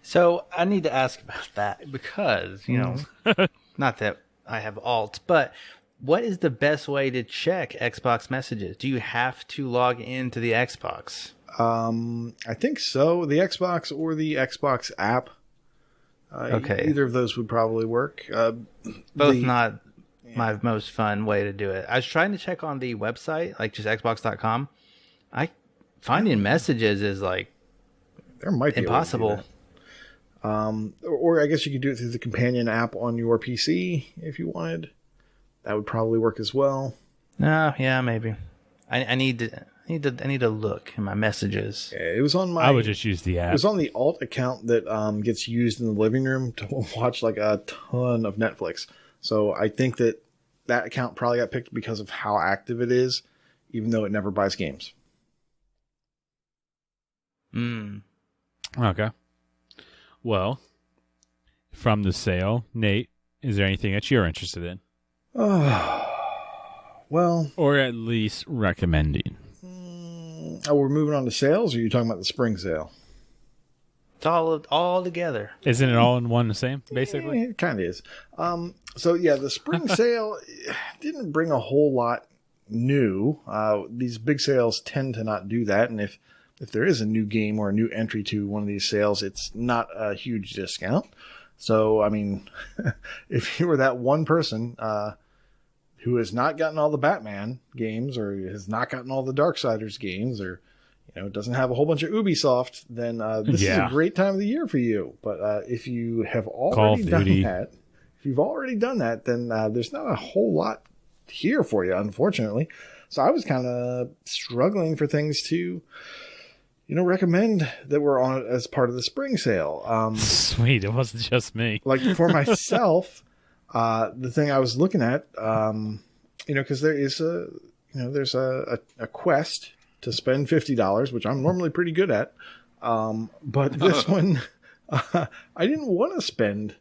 So I need to ask about that because, not that I have alt, but what is the best way to check Xbox messages? Do you have to log into the Xbox? I think so. The Xbox or the Xbox app. Okay. Either of those would probably work. Both not my most fun way to do it. I was trying to check on the website, like just xbox.com. Finding messages is like There might be impossible. A way to do that. Or I guess you could do it through the companion app on your PC if you wanted. That would probably work as well. Yeah, maybe. I need to look in my messages. Yeah, it was on my. I would just use the It app. was on the alt account that gets used in the living room to watch like a ton of Netflix. So I think that account probably got picked because of how active it is, even though it never buys games. Okay. Well, from the sale, Nate, is there anything that you're interested in? Well, Or at least recommending? we're moving on to sales, or are you talking about the spring sale? It's all together. Isn't it all in one the same, basically? It kind of is. So yeah, the spring sale didn't bring a whole lot new. These big sales tend to not do that, and if there is a new game or a new entry to one of these sales, it's not a huge discount. So, I mean, if you were that one person who has not gotten all the Batman games, or has not gotten all the Darksiders games, or doesn't have a whole bunch of Ubisoft, then this is a great time of the year for you. But if you have already done that, if you've already done that, then there's not a whole lot here for you, unfortunately. So I was kind of struggling for things to, recommend that were on as part of the spring sale. Sweet, it wasn't just me. Like for myself, the thing I was looking at, because there is there's a quest to spend $50, which I'm normally pretty good at. But this one, I didn't want to spend,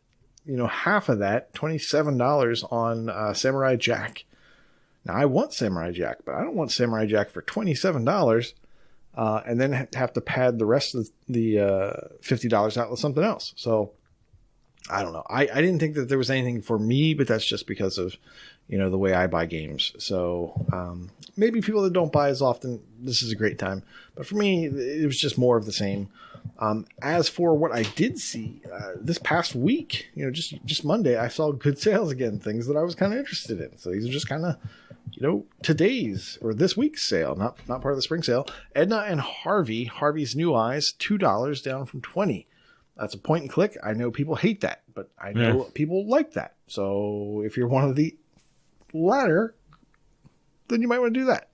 half of that, $27 on Samurai Jack. Now, I want Samurai Jack, but I don't want Samurai Jack for $27 and then have to pad the rest of the $50 out with something else. So, I don't know. I didn't think that there was anything for me, but that's just because of, the way I buy games. So, maybe people that don't buy as often, this is a great time. But for me, it was just more of the same. As for what I did see this past week, just Monday, I saw good sales again, things that I was kind of interested in. So these are just kind of, today's or this week's sale, not part of the spring sale. Edna and Harvey's New Eyes, $2 down from $20. That's a point and click. I know people hate that, but I know people like that. So if you're one of the latter, then you might want to do that.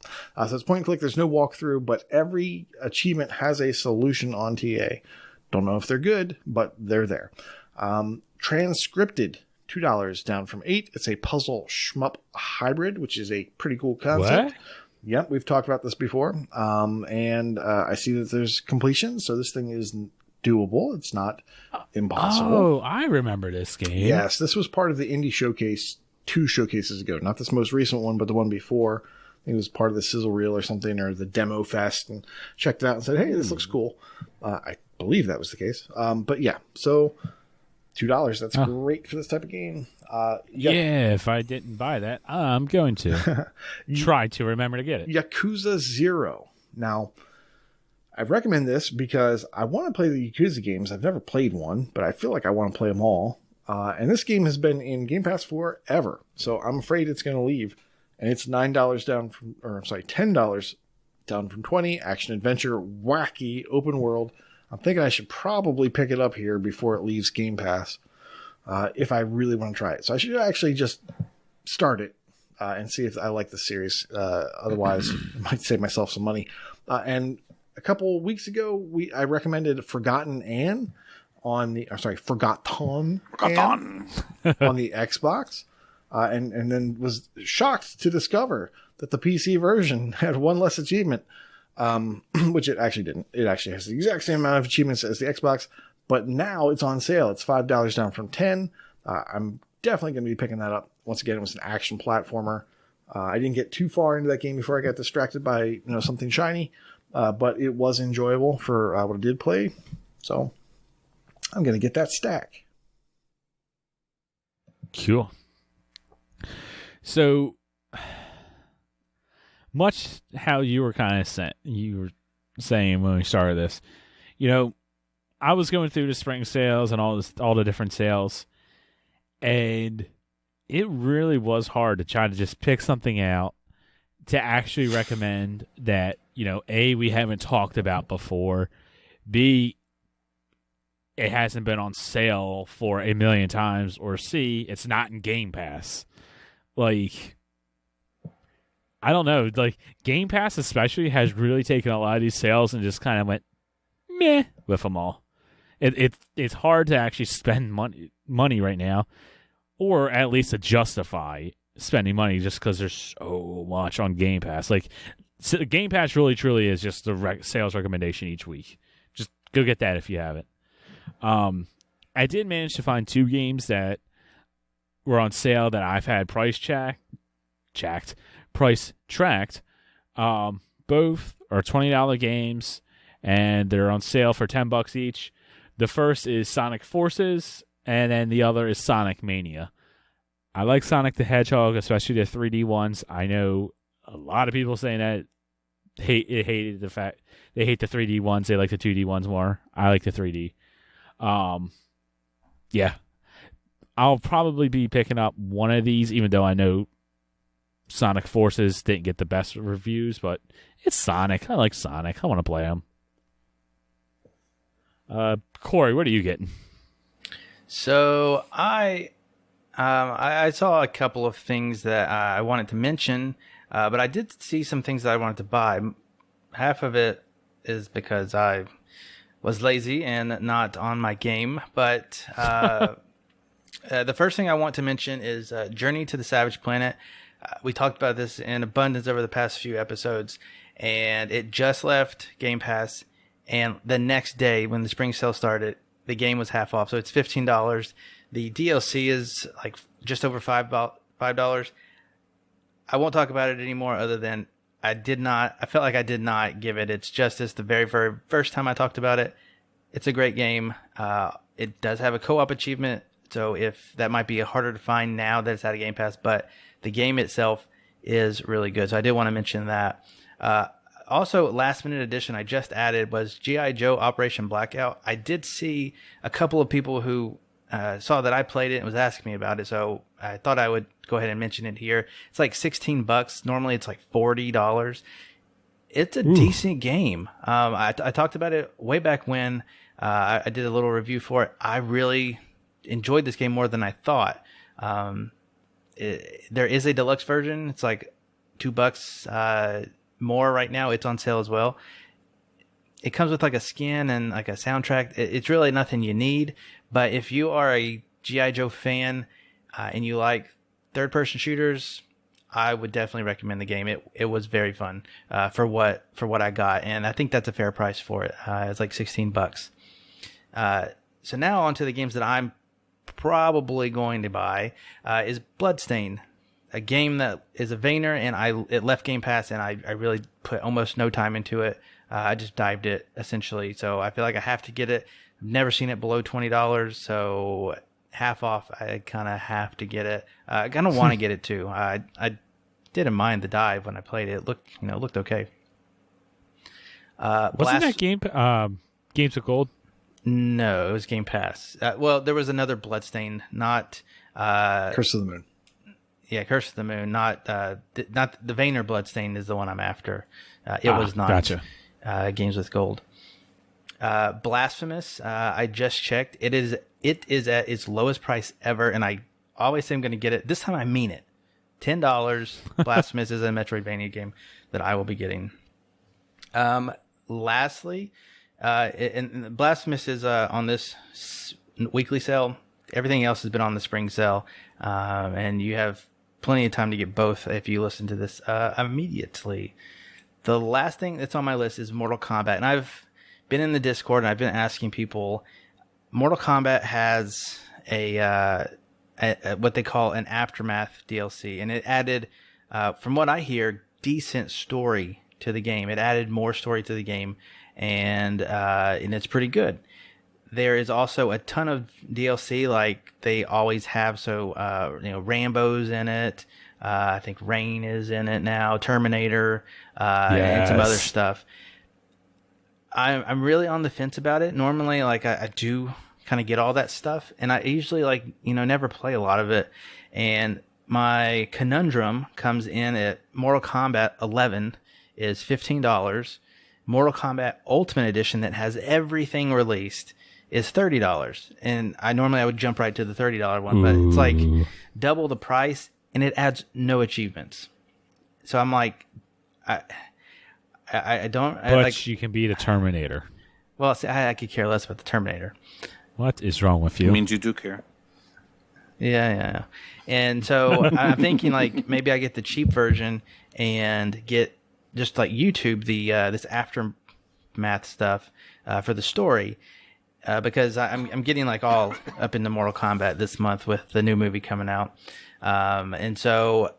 So it's point and click. There's no walkthrough, but every achievement has a solution on TA. Don't know if they're good, but they're there. Transcripted, $2 down from $8. It's a puzzle shmup hybrid, which is a pretty cool concept. What? Yep, we've talked about this before. And I see that there's completion, so this thing is doable. It's not impossible. Oh, I remember this game. Yes, this was part of the Indie Showcase 2 showcases ago. Not this most recent one, but the one before. I think it was part of the Sizzle Reel or something, or the Demo Fest, and checked it out and said, hey, this looks cool. I believe that was the case. But yeah, so $2, that's great for this type of game. Yeah, if I didn't buy that, I'm going to try to remember to get it. Yakuza 0. Now, I recommend this because I want to play the Yakuza games. I've never played one, but I feel like I want to play them all. And this game has been in Game Pass forever, so I'm afraid it's going to leave. And it's $10 down from $20. Action adventure, wacky, open world. I'm thinking I should probably pick it up here before it leaves Game Pass, if I really want to try it. So I should actually just start it and see if I like the series. Otherwise, I might save myself some money. And a couple weeks ago, I recommended Forgotten Anne on the, Forgotten Anne on the Xbox, and then was shocked to discover that the PC version had one less achievement, which it actually didn't. It actually has the exact same amount of achievements as the Xbox, but now it's on sale. It's $5 down from $10. I'm definitely going to be picking that up. Once again, it was an action platformer. I didn't get too far into that game before I got distracted by something shiny, but it was enjoyable for what I did play. So I'm going to get that stack. Cool. So, much how you were kind of saying when we started this, I was going through the spring sales and all the different sales, and it really was hard to try to just pick something out to actually recommend that, A, we haven't talked about before, B, it hasn't been on sale for a million times, or C, it's not in Game Pass. Like, I don't know. Like, Game Pass especially has really taken a lot of these sales and just kind of went meh with them all. It's hard to actually spend money right now, or at least to justify spending money just because there's so much on Game Pass. Like, Game Pass really truly is just the sales recommendation each week. Just go get that if you haven't. I did manage to find 2 games that were on sale that I've had price tracked. Both are $20 games, and they're on sale for $10 each. The first is Sonic Forces, and then the other is Sonic Mania. I like Sonic the Hedgehog, especially the 3D ones. I know a lot of people saying that hated the fact they hate the 3D ones. They like the 2D ones more. I like the 3D. Yeah, I'll probably be picking up one of these, even though I know Sonic Forces didn't get the best reviews, but it's Sonic. I like Sonic. I want to play them. Corey, what are you getting? So I saw a couple of things that I wanted to mention, but I did see some things that I wanted to buy. Half of it is because I was lazy and not on my game, but the first thing I want to mention is Journey to the Savage Planet. We talked about this in abundance over the past few episodes, and it just left Game Pass, and the next day when the spring sale started, the game was half off, so it's $15. The DLC is like just over $5. I won't talk about it anymore other than I felt like I did not give it its justice the very, very first time I talked about it. It's a great game. It does have a co-op achievement, so if that might be harder to find now that it's out of Game Pass, but the game itself is really good. So I did want to mention that. Also, last minute addition I just added was G.I. Joe Operation Blackout. I did see a couple of people who saw that I played it and was asking me about it, so I thought I would go ahead and mention it here. It's like $16. Normally it's like $40. It's a decent game. I talked about it way back when I did a little review for it. I really enjoyed this game more than I thought. There is a deluxe version. It's like $2 more right now. It's on sale as well. It comes with like a skin and like a soundtrack. It's really nothing you need. But if you are a G.I. Joe fan and you like third-person shooters, I would definitely recommend the game. It was very fun for what I got, and I think that's a fair price for it. It's like $16. So now on to the games that I'm probably going to buy is Bloodstain, a game that is a Vayner, and it left Game Pass, and I really put almost no time into it. I just dived it essentially, so I feel like I have to get it. I've never seen it below $20, so half off, I kind of have to get it. I kind of want to get it too. I didn't mind the dive when I played it. It looked okay. Wasn't that game Games of Gold? No, it was Game Pass. Well, there was another Bloodstain, not Curse of the Moon. Yeah, Curse of the Moon. Not the Vayner Bloodstain is the one I'm after. It was not. Gotcha. Games with Gold. Blasphemous. I just checked. It is at its lowest price ever, and I always say I'm going to get it. This time I mean it. $10. Blasphemous is a Metroidvania game that I will be getting. Lastly, and Blasphemous is on this weekly sale. Everything else has been on the spring sale, and you have plenty of time to get both if you listen to this immediately. The last thing that's on my list is Mortal Kombat, and I've been in the Discord and I've been asking people. Mortal Kombat has a what they call an Aftermath DLC, and it added, from what I hear, decent story to the game. It added more story to the game, and it's pretty good. There is also a ton of DLC like they always have. So, Rambo's in it. I think Rain is in it now. Terminator, and some other stuff. I'm really on the fence about it. Normally, like I do kind of get all that stuff, and I usually never play a lot of it. And my conundrum comes in at Mortal Kombat 11 is $15. Mortal Kombat Ultimate Edition that has everything released is $30. And I would jump right to the $30 one, but it's like double the price, and it adds no achievements. So I'm like, I don't. But you can be the Terminator. Well, see, I could care less about the Terminator. What is wrong with you? It means you do care. Yeah. And so I'm thinking like maybe I get the cheap version and get just like YouTube this Aftermath stuff for the story. Because I'm getting like all up into Mortal Kombat this month with the new movie coming out. And so,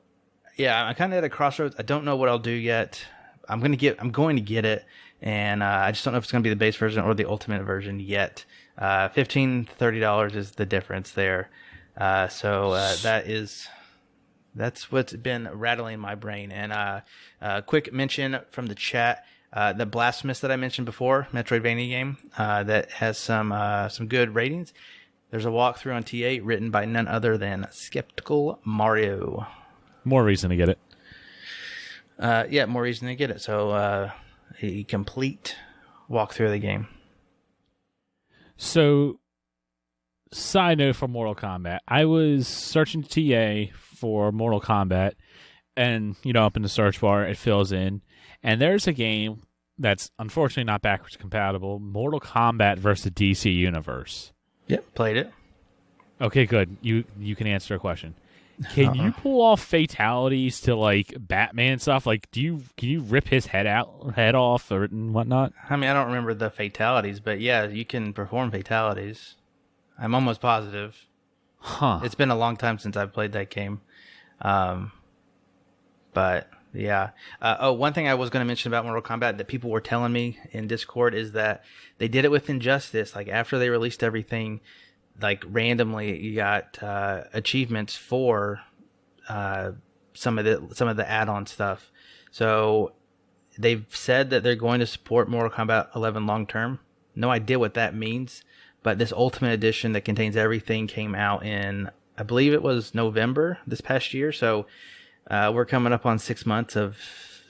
yeah, I'm kind of at a crossroads. I don't know what I'll do yet. I'm going to get it. And I just don't know if it's going to be the base version or the ultimate version yet. $15 to $30 is the difference there. So that's what's been rattling my brain. And quick mention from the chat. The Blasphemous that I mentioned before, Metroidvania game that has some good ratings. There's a walkthrough on T8 written by none other than Skeptical Mario. More reason to get it. Yeah, more reason to get it. So a complete walkthrough of the game. So, side note for Mortal Kombat. I was searching TA for Mortal Kombat, and, up in the search bar, it fills in. And there's a game that's unfortunately not backwards compatible, Mortal Kombat versus DC Universe. Yep, played it. Okay, good. You can answer a question. Can you pull off fatalities to like Batman stuff? Like, can you rip his head off or and whatnot? I mean, I don't remember the fatalities, but yeah, you can perform fatalities. I'm almost positive. Huh. It's been a long time since I've played that game. But yeah. One thing I was going to mention about Mortal Kombat that people were telling me in Discord is that they did it with Injustice. Like after they released everything, like randomly you got achievements for some of the add-on stuff. So they've said that they're going to support Mortal Kombat 11 long term. No idea what that means, but this Ultimate Edition that contains everything came out in, I believe it was November this past year. So we're coming up on 6 months of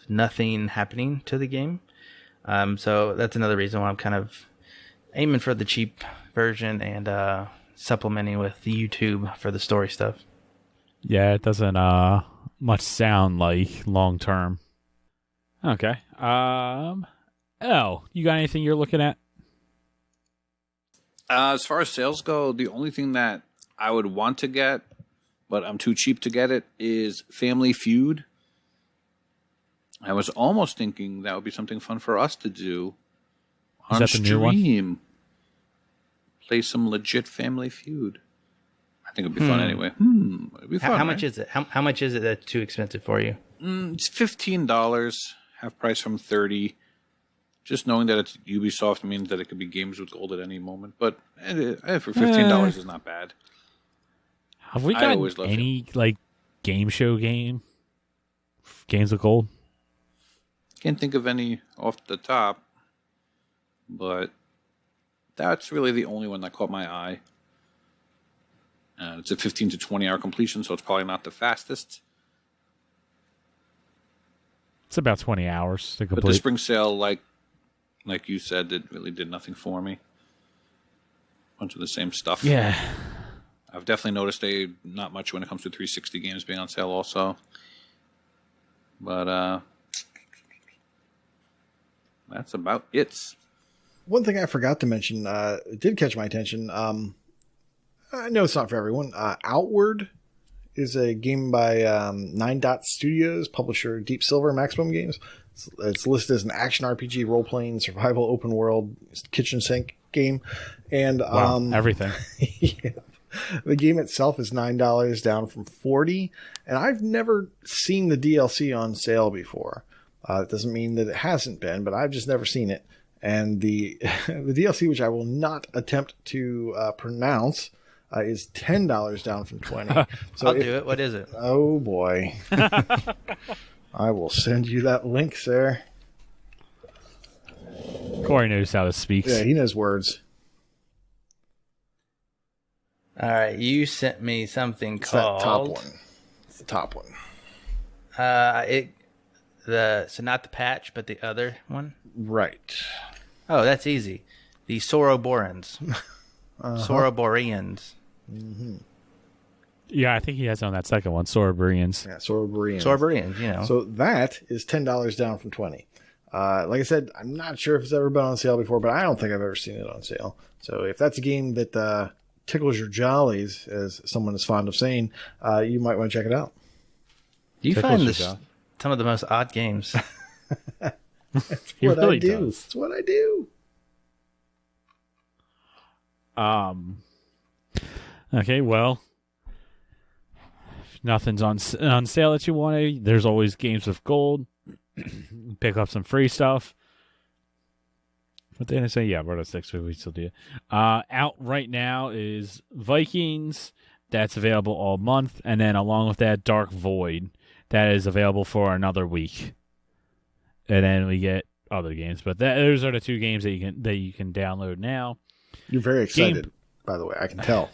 nothing happening to the game. So that's another reason why I'm kind of aiming for the cheap version and supplementing with the YouTube for the story stuff. Yeah, it doesn't much sound like long term. Okay. You got anything you're looking at? As far as sales go, the only thing that I would want to get, but I'm too cheap to get it, is Family Feud. I was almost thinking that would be something fun for us to do on that the new one? stream. Play some legit Family Feud. I think it'd be fun anyway. It'd be fun. How much is it? How much is it that's too expensive for you? It's $15, half price from $30. Just knowing that it's Ubisoft means that it could be games with gold at any moment. But for $15 is not bad. Have we I always got loved any like game show games with gold? Can't think of any off the top, but that's really the only one that caught my eye. It's a 15 to 20 hour completion, so it's probably not the fastest. It's about 20 hours to complete. But the spring sale, like you said, it really did nothing for me. Bunch of the same stuff. Yeah. I've definitely noticed not much when it comes to 360 games being on sale also. But that's about it. One thing I forgot to mention, it did catch my attention. I know it's not for everyone. Outward is a game by 9 Dot Studios, publisher Deep Silver Maximum Games. It's listed as an action RPG, role-playing, survival, open world, kitchen sink game. And wow, everything. Yeah. The game itself is $9 down from $40, and I've never seen the DLC on sale before. It doesn't mean that it hasn't been, but I've just never seen it. And the DLC, which I will not attempt to pronounce, is $10 down from $20. So I'll do it. What is it? Oh boy! I will send you that link, sir. Corey knows how to speak. Yeah, he knows words. All right, you sent me something It's called that top one. It's the top one. So not the patch, but the other one. Right. Oh, that's easy. The Soroborans. Soroboreans. Mm-hmm. Yeah, I think he has on that second one, Soroburians. Yeah, Soroboreans. Soroboreans, you know. So that is $10 down from $20. Like I said, I'm not sure if it's ever been on sale before, but I don't think I've ever seen it on sale. So if that's a game that tickles your jollies, as someone is fond of saying, you might want to check it out. You Tickles find your this jaw. some of the most odd games. That's He what really I do. does. That's what I do. Okay, well, if nothing's on sale that you want. There's always games with gold. Pick up some free stuff. What did I say? Yeah, Roto 6, we still do. Out right now is Vikings. That's available all month. And then along with that, Dark Void. That is available for another week. And then we get other games. But those are the two games that you can download now. You're very excited. by the way. I can tell.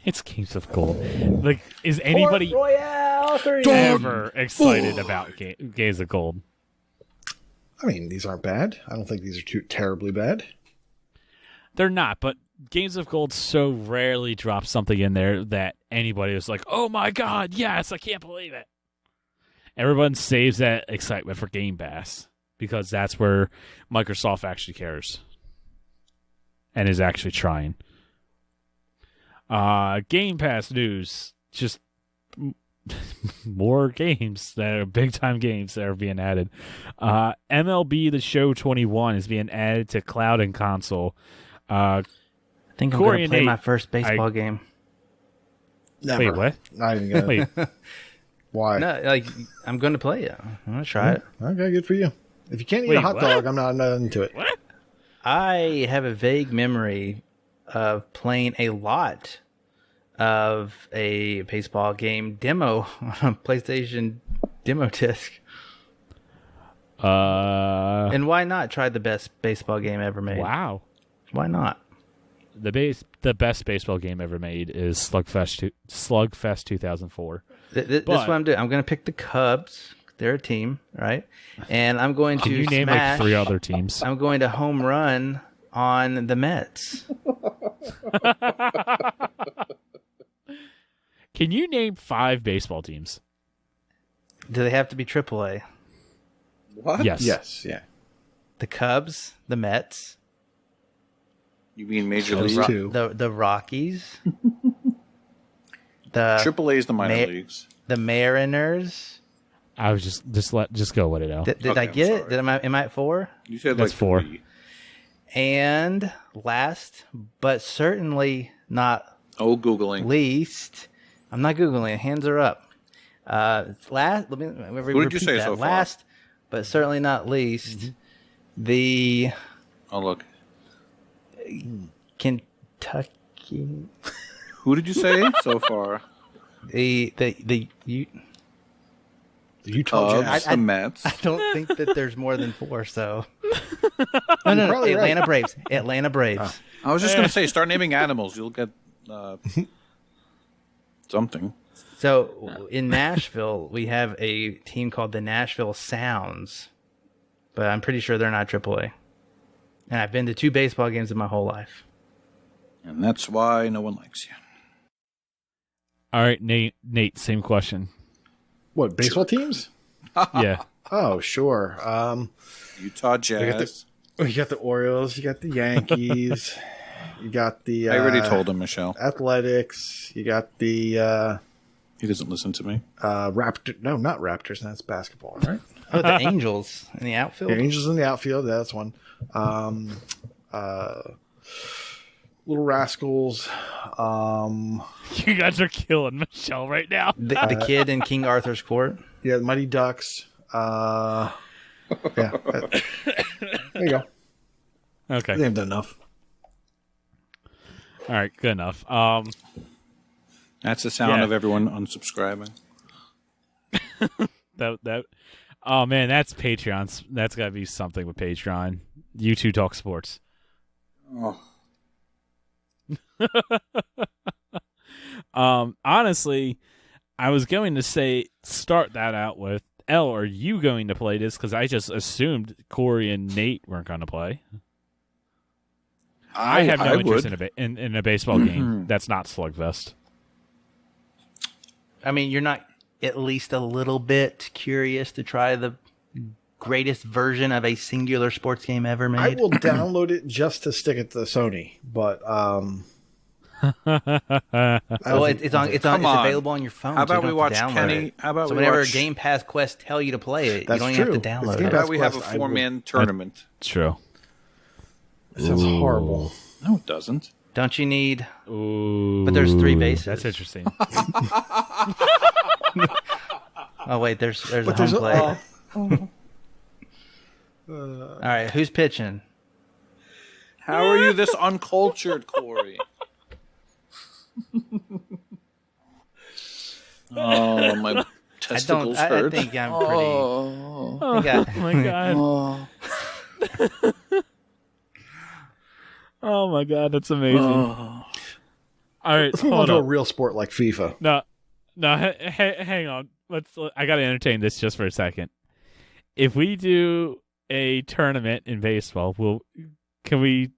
It's Games of Gold. Like, is anybody Royale 3. ever excited about Games of Gold? I mean, these aren't bad. I don't think these are too terribly bad. They're not, but Games of Gold so rarely drops something in there that anybody is like, oh my god, yes, I can't believe it. Everyone saves that excitement for Game Pass because that's where Microsoft actually cares and is actually trying. Game Pass news, just more games that are big-time games that are being added. MLB The Show 21 is being added to cloud and console. I think I'm going to play my first baseball game. Never. Wait, what? Not even gonna. Wait, Why? No, like I'm going to play it. I'm going to try it. Okay, good for you. If you can't eat Wait, a hot what? dog, I'm not into it. what? I have a vague memory of playing a lot of a baseball game demo on a PlayStation demo disc. And why not try the best baseball game ever made? Wow. Why not? The best baseball game ever made is Slugfest 2004. That's what I'm doing. I'm going to pick the Cubs. They're a team, right? And I'm going Can to you name smash. like 3 other teams? I'm going to home run on the Mets. Can you name 5 baseball teams? Do they have to be AAA? What? Yes. Yes, yeah. The Cubs, the Mets, You mean Major Those League? two. the Rockies, the Triple A is the minor Ma- leagues. the Mariners. I was just go with it out. Did Okay, I I'm get it? sorry. Am I at 4? You said That's like 4. 3. And last, but certainly not Oh, Googling. least, I'm not googling. Hands are up. Last. Let me Who did you say that. so far? Last, but certainly not least, the Oh, look. Kentucky. Who did you say so far? The The Utah Jazz. The Mets. I don't think that there's more than 4. So no. probably Atlanta right. Braves. Atlanta Braves. I was just going to say, start naming animals. You'll get something. So in Nashville, we have a team called the Nashville Sounds, but I'm pretty sure they're not AAA. And I've been to 2 baseball games in my whole life. And that's why no one likes you. All right, Nate, same question. What, baseball teams? Yeah. Oh, sure. Utah Jazz. You got the Orioles, you got the Yankees, you got the I already told him, Michelle. Athletics, you got the He doesn't listen to me. Raptor. No, not Raptors. That's basketball, right? Oh, the Angels in the outfield. The Angels in the outfield. That's one. Little Rascals. You guys are killing Michelle right now. The kid in King Arthur's Court. Yeah, the Mighty Ducks. Yeah. There you go. I Okay. think I've done enough. All right, good enough. That's the sound Yeah. of everyone unsubscribing. That oh man, that's Patreon. That's got to be something with Patreon. You two talk sports. Oh. Honestly, I was going to say start that out with L. Are you going to play this? Because I just assumed Corey and Nate weren't going to play. I have no interest in a baseball game that's not Slugfest. I mean, you're not at least a little bit curious to try the greatest version of a singular sports game ever made? I will download it just to stick it to the Sony, but Well, it's Come on. available on your phone. How so you about don't we have to watch download Kenny? it. How about So we whenever watch? Game Pass Quest tell you to play it, That's you don't true. even have to It's download Game it. How Pass about we have a Quest, I 4-man tournament? It's true. it sounds horrible. No, it doesn't. Don't you need? Ooh, But there's 3 bases. That's interesting. Oh wait, there's a But home there's plate. All right, who's pitching? How are you this uncultured, Corey? Oh, my testicles I hurt. think I'm pretty. Oh. I think Oh my god. Oh my god, that's amazing. All right, Let's move on hold to a on. real sport like FIFA. No, hang on. I gotta entertain this just for a second. If we do a tournament in baseball, can we?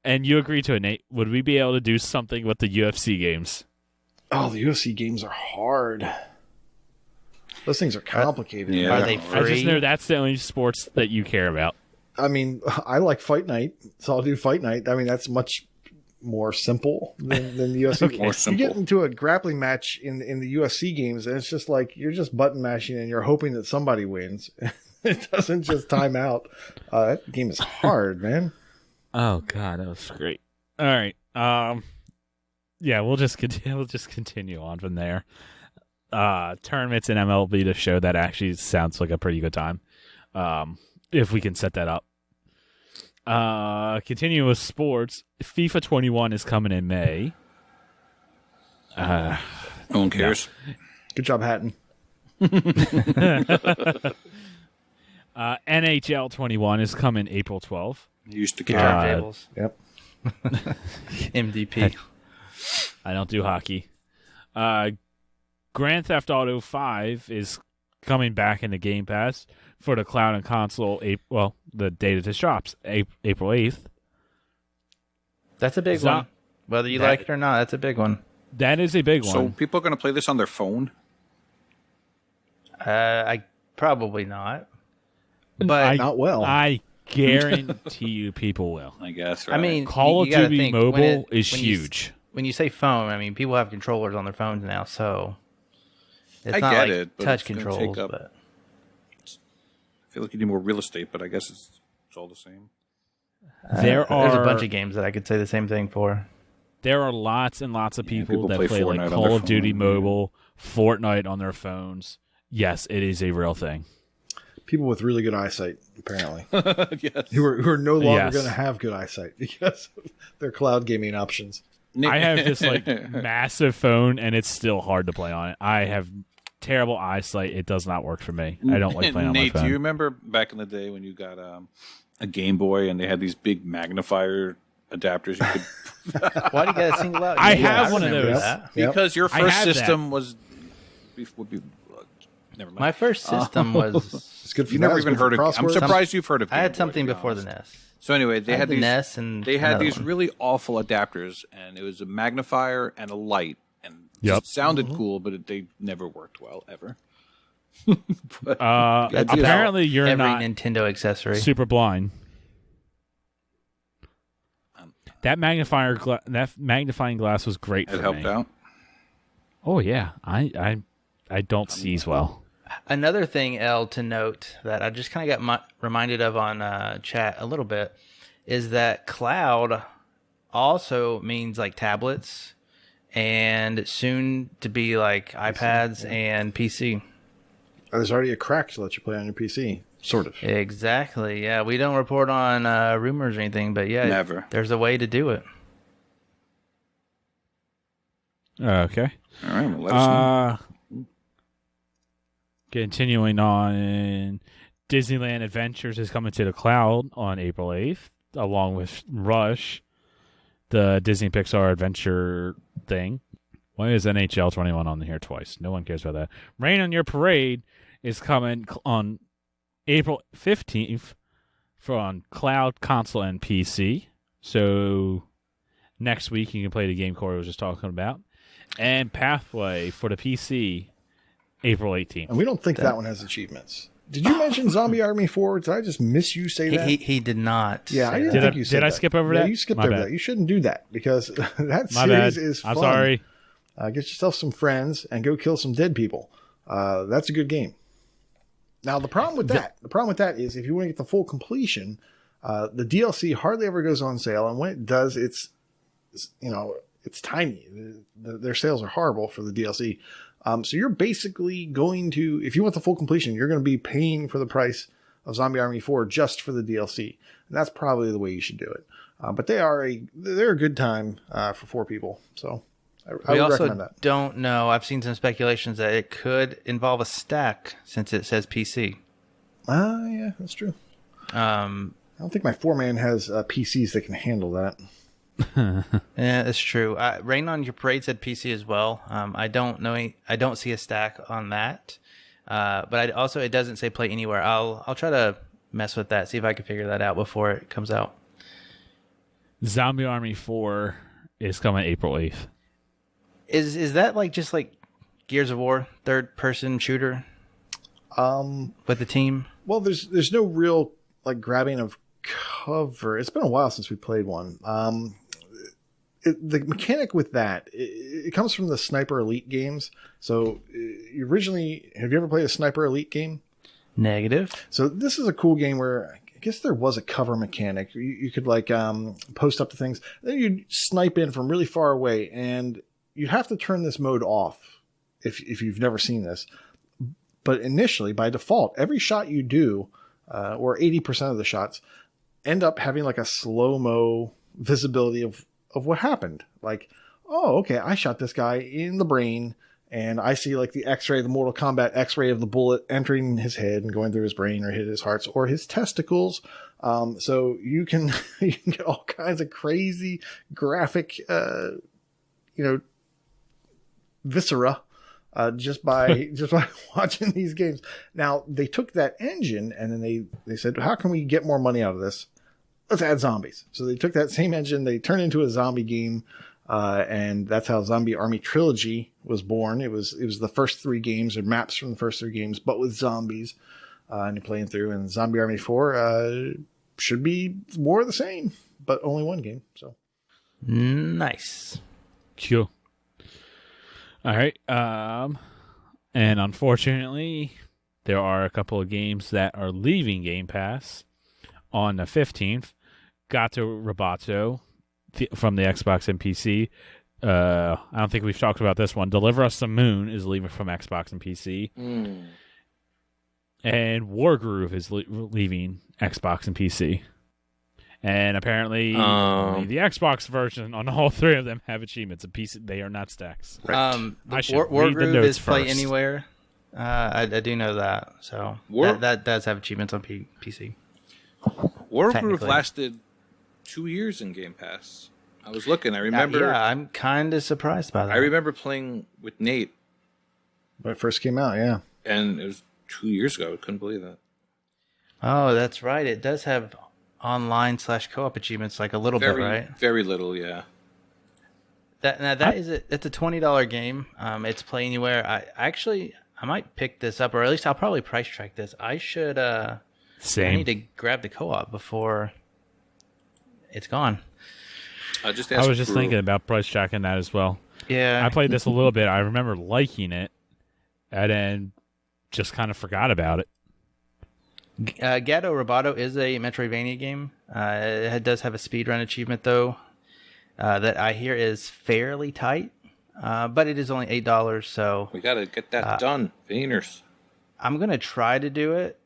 And you agree to it, Nate? Would we be able to do something with the UFC games? Oh, the UFC games are hard. Those things are complicated. Yeah. Are they I just free? know that's the only sports that you care about. I mean, I like Fight Night, so I'll do Fight Night. I mean, that's much more simple than the UFC. More You simple. get into a grappling match in the UFC games, and it's just like you're just button mashing, and you're hoping that somebody wins. It doesn't just time out. That game is hard, man. Oh god, that was great. All right, yeah, we'll just continue on from there. Tournaments in MLB The Show, that actually sounds like a pretty good time. If we can set that up. Continue with sports. FIFA 21 is coming in May. No one cares. Good job, Hatton. NHL 21 is coming April 12th. You used to Good care. job, Jables. Yep. MDP. I don't do hockey. Grand Theft Auto 5 is coming back into Game Pass for the cloud and console. The date of this drops, April 8th. That's a big So- one. Whether you like it or not, that's a big one. That is a big So one. people are going to play this on their phone? I probably not. But Not well. I guarantee you people will. I guess, right? I mean, Call of you gotta Duty think, Mobile is when you- huge. when you say phone, I mean people have controllers on their phones now, so it's I not get like it, but touch it's gonna controls. take up- But I feel like you need more real estate, but I guess it's all the same. There's there's a bunch of games that I could say the same thing for. There are lots and lots of people, people that play play like Fortnite on Call their of Duty phone. Mobile, Fortnite on their phones. Yes, it is a real thing. People with really good eyesight, apparently, Yes. who are no longer Yes. going to have good eyesight because of their cloud gaming options. I have this like massive phone, and it's still hard to play on it. I have terrible eyesight. It does not work for me. I don't like playing on my Nate, phone. do you remember back in the day when you got a Game Boy and they had these big magnifier adapters you could Why do you got to single out? I Yeah, have one of remember those. that. Yep. because your I first had that. system was would be never mind. My first system was. It's good for You never that. It's even good for heard of. I'm crosswords. surprised you've heard of. I Game had Boy, something to be before the honest. NES. So anyway, they I had the these. NES and They had another these one. really awful adapters, and it was a magnifier and a light, and Yep. it sounded cool, but they never worked well ever. But That's about apparently, you're every not Nintendo accessory. super blind. That magnifying glass was great it for helped me. out. Oh yeah, I don't see as well. Another thing, L, to note that I just kind of got reminded of on chat a little bit is that cloud also means like tablets and soon to be like iPads and PC. There's already a crack to let you play on your PC, sort of. Exactly. Yeah, we don't report on rumors or anything, but yeah, Never. there's a way to do it. Okay. All right, well, let us know. Continuing on, Disneyland Adventures is coming to the cloud on April 8th, along with Rush, the Disney Pixar adventure thing. Why is NHL 21 on here twice? No one cares about that. Rain on Your Parade is coming on April 15th on cloud, console, and PC. So next week you can play the game Corey was just talking about. And Pathway for the PC, April 18th. And we don't think that one has achievements. Did you mention Zombie Army 4? Did I just miss you say that? He did not. Yeah, I say didn't that. think you said Did I that. skip over Yeah, that? you skipped My over bad. that. You shouldn't do that because that My series bad. is fun. I'm sorry. Get yourself some friends and go kill some dead people. That's a good game. Now, the problem with that is if you want to get the full completion, the DLC hardly ever goes on sale. And when it does, it's tiny. Their sales are horrible for the DLC. So you're basically going to, if you want the full completion, you're going to be paying for the price of Zombie Army 4 just for the DLC. And that's probably the way you should do it. But they're a good time for 4 people. So I We would also recommend that. don't know. I've seen some speculations that it could involve a stack since it says PC. Yeah, that's true. I don't think my 4-man has PCs that can handle that. Yeah, that's true. Rain on Your Parade said PC as well. I don't know. I don't see a stack on that. But it doesn't say play anywhere. I'll try to mess with that, see if I can figure that out before it comes out. Zombie Army 4 is coming April 8th. Is that just like Gears of War, third person shooter? With the team? Well, there's no real grabbing of cover. It's been a while since we played one. The mechanic with that, it comes from the Sniper Elite games. So have you ever played a Sniper Elite game? Negative. So this is a cool game where I guess there was a cover mechanic. You could post up to things. Then you'd snipe in from really far away, and you have to turn this mode off if you've never seen this. But initially, by default, every shot you do, or 80% of the shots, end up having a slow-mo visibility of what happened. Oh, okay, I shot this guy in the brain, and I see the X-ray, the Mortal Kombat X-ray of the bullet entering his head and going through his brain or hit his hearts or his testicles. So you can get all kinds of crazy graphic, viscera. Just by watching these games. Now, they took that engine and then they said, how can we get more money out of this? Let's add zombies. So they took that same engine, they turned it into a zombie game, and that's how Zombie Army Trilogy was born. It was the first 3 games, or maps from the first 3 games, but with zombies, and you're playing through. And Zombie Army 4 should be more of the same, but only one game. So nice. Cool. All right. And unfortunately, there are a couple of games that are leaving Game Pass on the 15th. Gato Roboto from the Xbox and PC. I don't think we've talked about this one. Deliver Us the Moon is leaving from Xbox and PC. And Wargroove is leaving Xbox and PC. And apparently, only the Xbox version on all 3 of them have achievements. A PC, they are not stacks. Right. Wargroove is Play Anywhere. I do know that. So that does have achievements on PC. Wargroove lasted 2 years in Game Pass. I was looking. I remember. I'm kind of surprised by that. I remember playing with Nate when it first came out. Yeah, and it was 2 years ago. I couldn't believe that. Oh, that's right. It does have online / co-op achievements, a little bit, right? Very little, yeah. It's a $20 game. It's Play Anywhere. I might pick this up, or at least I'll probably price track this. I should. Same. I need to grab the co-op before it's gone. I was just thinking about price tracking that as well. Yeah, I played this a little bit. I remember liking it, and then just kind of forgot about it. Gato Roboto is a Metroidvania game. It does have a speedrun achievement, though, that I hear is fairly tight, but it is only $8, so... We gotta get that done, Veners. I'm going to try to do it,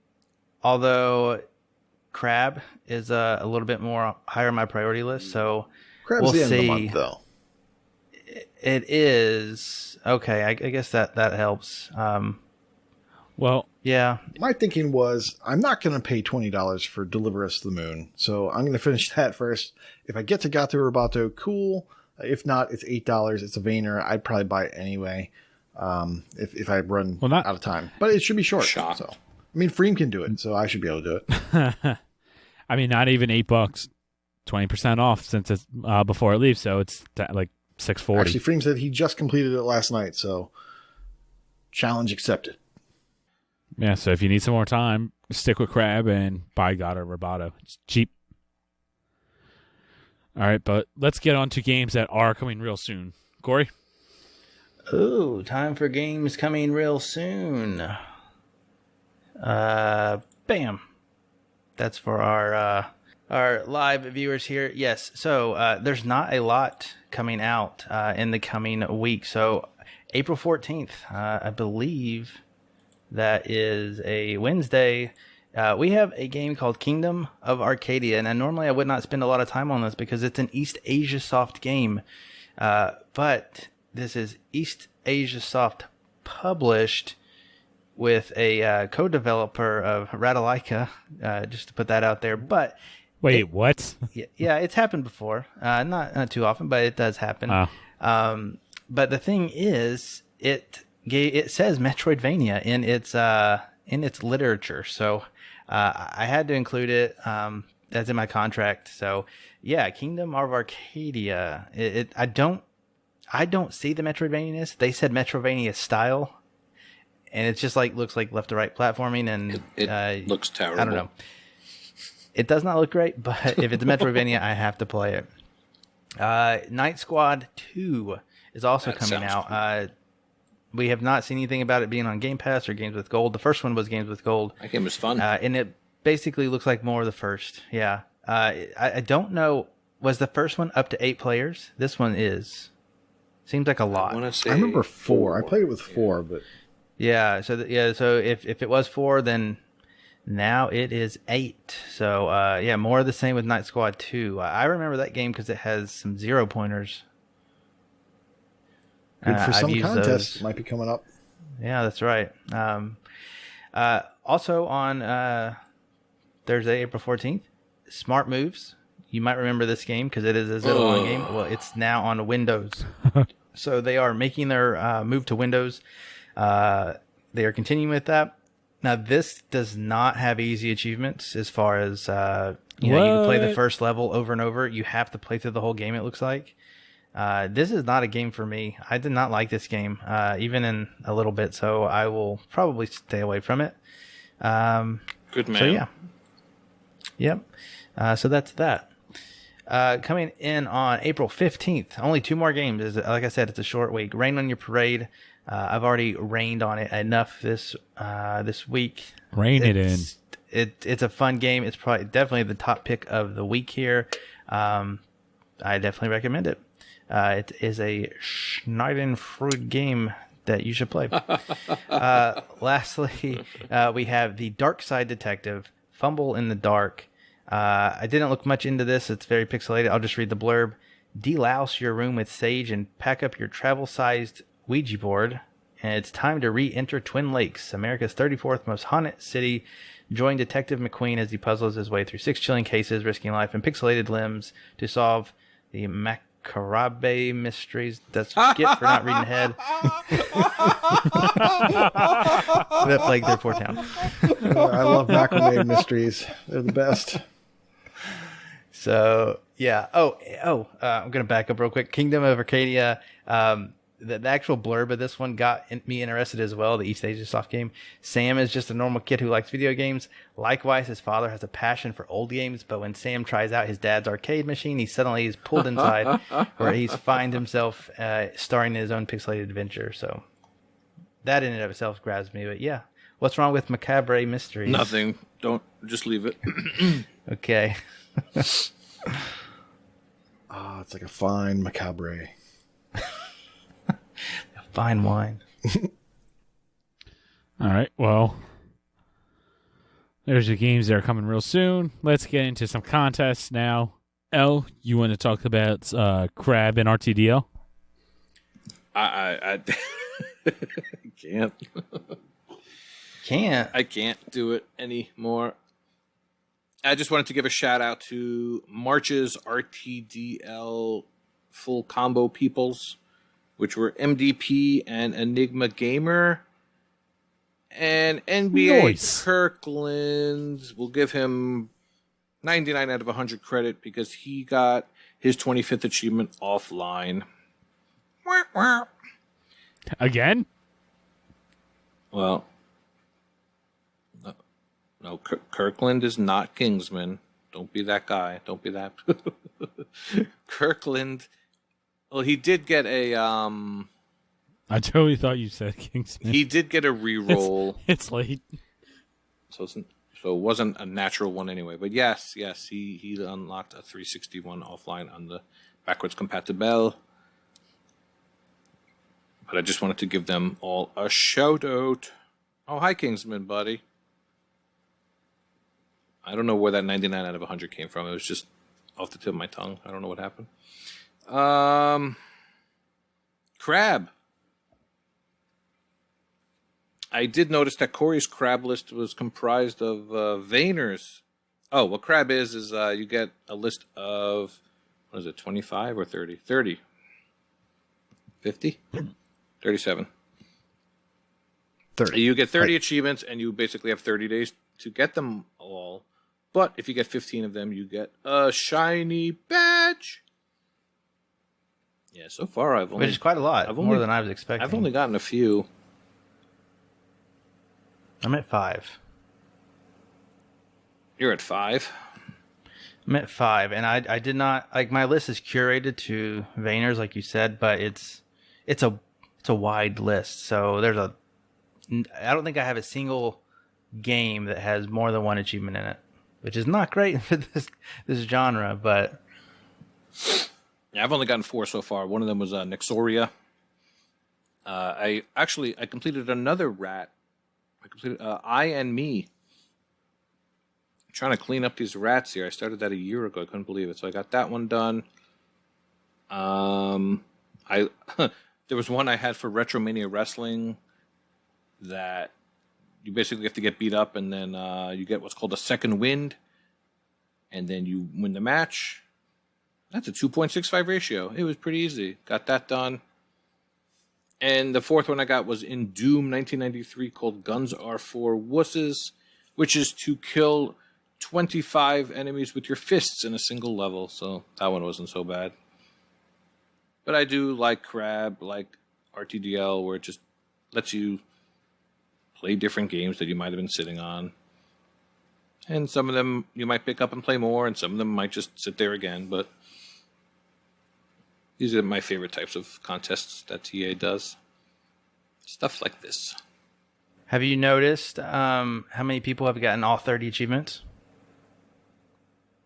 although Crab is a little bit more higher on my priority list, so Crab's the end see. of the month, though. It is. Okay, I guess that helps. Well, yeah. My thinking was, I'm not going to pay $20 for Deliver Us the Moon, so I'm going to finish that first. If I get to Gato Roboto, cool. If not, it's $8. It's a Vayner. I'd probably buy it anyway if I run out of time. But it should be short. So. I mean, Freem can do it, so I should be able to do it. I mean, not even $8, 20% off since it's before it leaves, so it's like $6.40. Actually, Freem said he just completed it last night, so challenge accepted. Yeah, so if you need some more time, stick with Crab and buy Gato Roboto. It's cheap. All right, but let's get on to games that are coming real soon. Corey? Ooh, time for games coming real soon. Bam. That's for our live viewers here. Yes, so there's not a lot coming out in the coming week. So April 14th, I believe that is a Wednesday. We have a game called Kingdom of Arcadia, and normally I would not spend a lot of time on this because it's an East Asia Soft game, but this is East Asia Soft published with a co-developer of Radalaika, just to put that out there. But Wait, what? Yeah, it's happened before. Not too often, but it does happen. Oh. But the thing is, it says Metroidvania in its literature, so I had to include it. That's in my contract. So yeah, Kingdom of Arcadia. I don't see the Metroidvania-ness. They said Metroidvania style, and it's just looks like left to right platforming, and it looks terrible. I don't know. It does not look great, but if it's a Metroidvania, I have to play it. Night Squad 2 is also coming out. Cool. We have not seen anything about it being on Game Pass or Games with Gold. The first one was Games with Gold. That game was fun. And it basically looks like more of the first. Yeah. I don't know. Was the first one up to 8 players? This one is. Seems like a lot. I remember 4. I played it with 4, but. Yeah. So if it was 4, then now it is 8. So yeah, more of the same with Night Squad 2. I remember that game because it has some 0 pointers. Good for some contests. Might be coming up. Yeah, that's right. Also on Thursday, April 14th, Smart Moves. You might remember this game because it is a Zillow game. Well, it's now on Windows. So they are making their move to Windows. They are continuing with that. Now, this does not have easy achievements as far as, you can play the first level over and over. You have to play through the whole game, it looks like. This is not a game for me. I did not like this game, even in a little bit, so I will probably stay away from it. Good man. So, yeah. Yep. So that's that. Coming in on April 15th, only 2 more games. Like I said, it's a short week. Rain on Your Parade. I've already rained on it enough this week. Rain it in. It's a fun game. It's definitely the top pick of the week here. I definitely recommend it. It is a Schneidenfreude game that you should play. Lastly, we have The Dark Side Detective, Fumble in the Dark. I didn't look much into this. It's very pixelated. I'll just read the blurb. Delouse your room with sage and pack up your travel-sized Ouija board. And it's time to re-enter Twin Lakes, America's 34th most haunted city. Join Detective McQueen as he puzzles his way through 6 chilling cases, risking life and pixelated limbs to solve the Macabre mysteries. That's Skip for not reading ahead. That plagued their poor town. I love Macabre mysteries. They're the best. So, yeah. I'm going to back up real quick. Kingdom of Arcadia. The actual blurb of this one got me interested as well. The East Asia soft game. Sam is just a normal kid who likes video games. Likewise, his father has a passion for old games, but when Sam tries out his dad's arcade machine, he suddenly is pulled inside where he finds himself starring in his own pixelated adventure. So that in and of itself grabs me. But yeah, what's wrong with Macabre Mysteries? Nothing. Don't just leave it. Okay. It's like a fine Macabre. Fine wine. All right, well, there's your games that are coming real soon. Let's get into some contests now. Elle, you want to talk about Crab and RTDL? I can't. I can't do it anymore. I just wanted to give a shout out to March's RTDL full combo peoples, which were MDP and Enigma Gamer. And NBA Kirkland, will give him 99 out of 100 credit because he got his 25th achievement offline. Again? Well, no, Kirkland is not Kingsman. Don't be that guy. Don't be that. Kirkland... Well, he did get a... I totally thought you said Kingsman. He did get a reroll. It's late. So it wasn't a natural one anyway. But yes, he unlocked a 361 offline on the backwards compatible. But I just wanted to give them all a shout out. Oh, hi, Kingsman, buddy. I don't know where that 99 out of 100 came from. It was just off the tip of my tongue. I don't know what happened. Crab. I did notice that Corey's crab list was comprised of Vayners. Oh, what crab is you get a list of, what is it, 25 or 30? 30. 50? 37. 30. You get 30 Right. achievements, and you basically have 30 days to get them all. But if you get 15 of them, you get a shiny badge. Yeah, so far I've only... Which is quite a lot, more than I was expecting. I've only gotten a few. I'm at 5. You're at 5. I'm at 5, and I did not like my list is curated to Vayners, like you said, but it's a wide list. So I don't think I have a single game that has more than one achievement in it, which is not great for this genre. But Yeah, I've only gotten 4 so far. One of them was Nexoria. I completed another rat. I completed I and Me. I'm trying to clean up these rats here. I started that a year ago. I couldn't believe it. So I got that one done. There was one I had for Retromania Wrestling that you basically have to get beat up, and then you get what's called a second wind, and then you win the match. That's a 2.65 ratio. It was pretty easy. Got that done. And the fourth one I got was in Doom 1993 called Guns Are For Wusses, which is to kill 25 enemies with your fists in a single level. So that one wasn't so bad. But I do like Crab, like RTDL, where it just lets you play different games that you might have been sitting on. And some of them you might pick up and play more, and some of them might just sit there again. But these are my favorite types of contests that TA does. Stuff like this. have you noticed how many people have gotten all 30 achievements?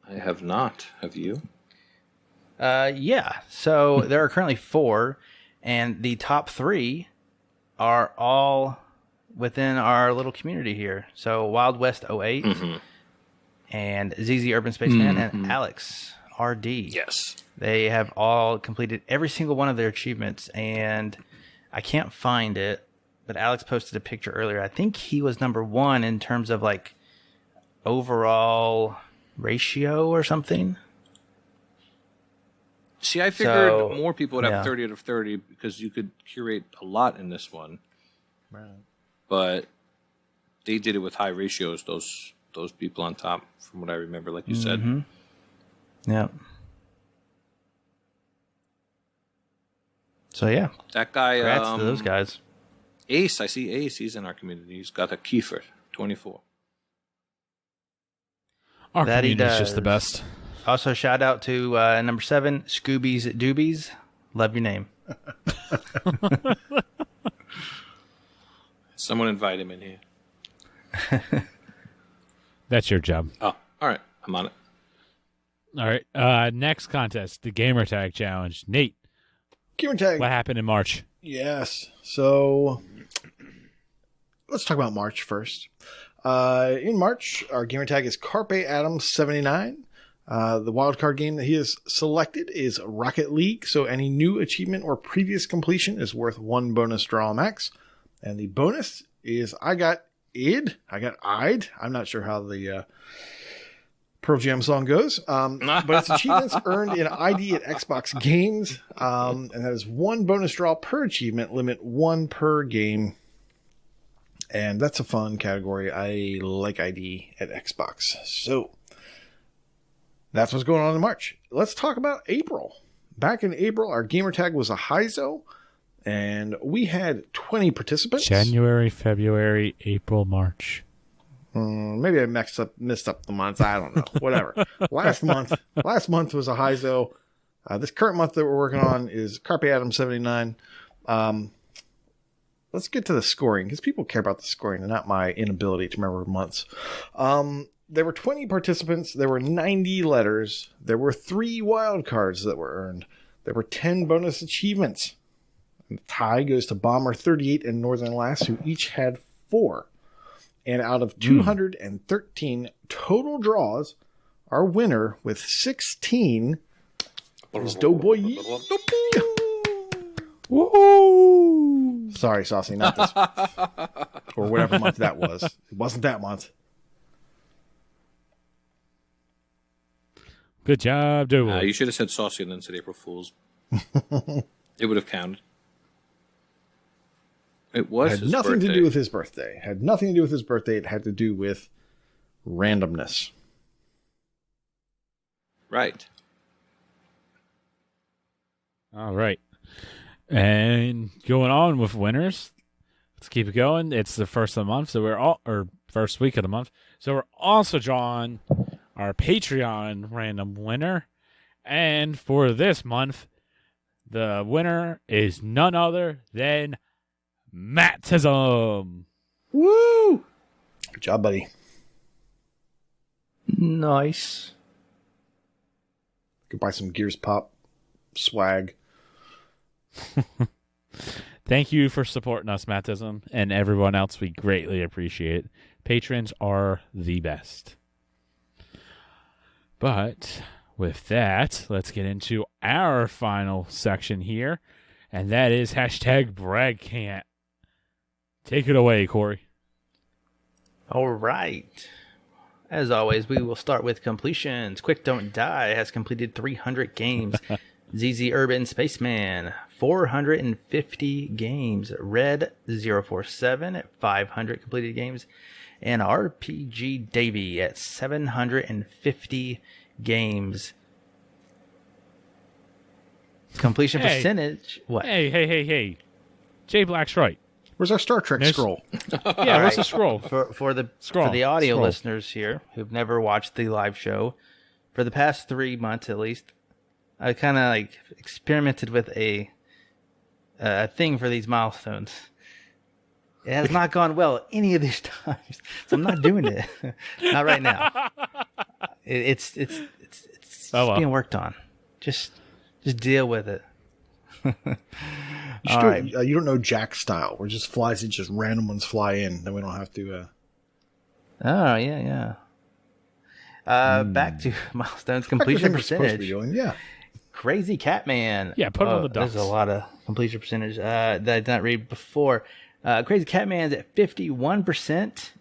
I have not. Have you? Yeah. So there are currently 4, and the top 3 are all within our little community here. So Wild West 08 and ZZ Urban Spaceman and Alex RD. Yes. They have all completed every single one of their achievements, and I can't find it, but Alex posted a picture earlier. I think he was number 1 in terms of like overall ratio or something. See, I figured So, more people would have yeah. 30 out of 30 because you could curate a lot in this one. Right. But they did it with high ratios, those people on top, from what I remember, like you said. Yeah. So yeah, That guy, congrats to those guys. Ace, I see Ace, he's in our community. He's got a Kiefer, 24. Our That he community's just the does. best. Also, shout out to number 7, Scooby's Doobies. Love your name. Someone invite him in here. That's your job. Oh, all right. I'm on it. All right. Next contest, the Gamer Tag Challenge. Nate, Gamer tag. what happened in March? Yes. So let's talk about March first. In March, our gamer tag is Carpe Adam 79. The wildcard game that he has selected is Rocket League. So any new achievement or previous completion is worth 1 bonus draw max. And the bonus is I got id. I got I'd. I'm not sure how the Pearl Jam song goes. But it's achievements earned in ID at Xbox games. And that is 1 bonus draw per achievement, limit 1 per game. And that's a fun category. I like ID at Xbox. So that's what's going on in March. Let's talk about April. Back in April, our gamer tag was a Heizo, and we had 20 participants. January, February, April, March. Maybe I missed up the months. I don't know. Whatever. last month was a Heizo. This current month that we're working on is Carpe Adam 79. Let's get to the scoring, because people care about the scoring and not my inability to remember months. There were 20 participants. There were 90 letters. There were 3 wild cards that were earned. There were 10 bonus achievements. And the tie goes to Bomber 38 and Northern Lass, who each had 4. And out of 213 total draws, our winner with 16 is Doughboy. Woo! Sorry, Saucy, not this. Or whatever month that was. It wasn't that month. Good job, Doable. You should have said saucy and then said April Fool's. It would have counted. It was Had his nothing birthday. to do with his birthday. Had nothing to do with his birthday. It had to do with randomness. Right. All right. And going on with winners. Let's keep it going. It's the first of the month, so first week of the month. So we're also drawing our Patreon random winner. And for this month, the winner is none other than Mattism. Woo! Good job, buddy. Nice. Could buy some Gears Pop swag. Thank you for supporting us, Mattism, and everyone else. We greatly appreciate it. Patrons are the best. But with that, let's get into our final section here, and that is hashtag brag can't. Take it away, Corey. All right. As always, we will start with completions. Quick Don't Die has completed 300 games. ZZ Urban Spaceman, 450 games. Red 047 at 500 completed games. And RPG Davy at 750 games. Completion percentage. What? Hey. J Black's right. Where's our Star Trek scroll? Yeah, what's the scroll? For the Scroll. audio Scroll. listeners here who've never watched the live show, for the past 3 months at least, I kind of like experimented with a thing for these milestones. It has not gone well any of these times, so I'm not doing it. Not right now. It's being worked on. Just deal with it. You, should do it, you don't know Jack style, where just flies in, just random ones fly in. Then we don't have to. Oh yeah. Back to milestones completion We're supposed to be percentage. doing, yeah. Crazy Catman. Yeah, put it on the dots. There's a lot of completion percentage that I did not read before. Crazy Catman's at 51%.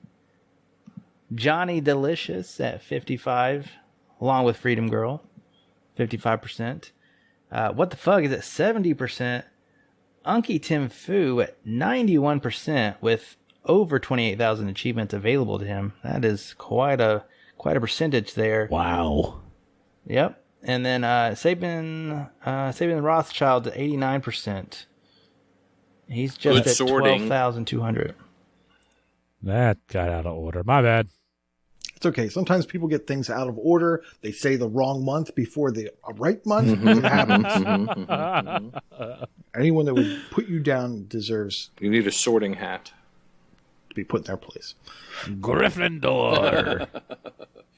Johnny Delicious at 55%, along with Freedom Girl, 55%. What the fuck is at 70%? Unky Tim Fu at 91% with over 28,000 achievements available to him. That is quite a percentage there. Wow. Yep. And then Sabin Rothschild at 89%. He's just Good at sorting. 12,200. That got out of order. My bad. It's okay. Sometimes people get things out of order. They say the wrong month before the right month. It happens. Anyone that would put you down deserves You need a sorting hat. to be put in their place. Gryffindor.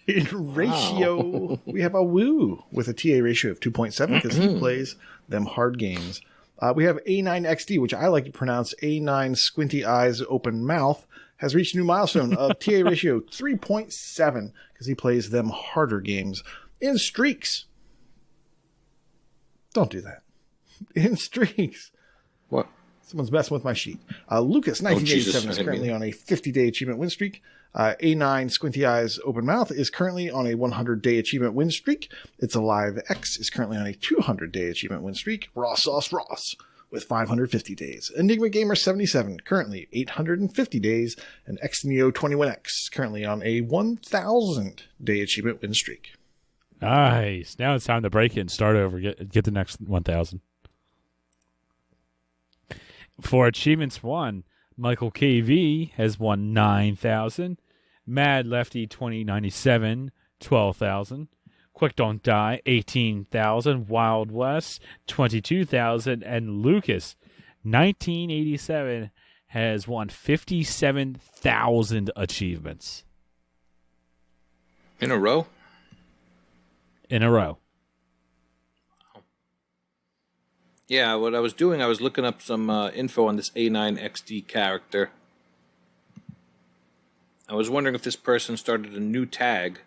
In ratio, we have a Woo with a TA ratio of 2.7 because he plays them hard games. We have A9XD, which I like to pronounce A9 Squinty Eyes Open Mouth, has reached a new milestone of TA ratio 3.7 because he plays them harder games. In streaks. Don't do that. In streaks. What? Someone's messing with my sheet. Lucas, 1987, is currently on a 50-day achievement win streak. A9 Squinty Eyes Open Mouth is currently on a 100-day achievement win streak. It's Alive X is currently on a 200-day achievement win streak. Raw Sauce Ross with 550 days. Enigma Gamer 77, currently 850 days. And XNeo21X is currently on a 1,000-day achievement win streak. Nice. Now it's time to break it and start over. Get the next 1,000. For Achievements 1, Michael KV has won 9,000. Mad Lefty 2097, 12,000. Quick Don't Die, 18,000. Wild West, 22,000. And Lucas, 1987, has won 57,000 achievements. In a row? In a row. Yeah, what I was doing, I was looking up some info on this A9XD character. I was wondering if this person started a new tag,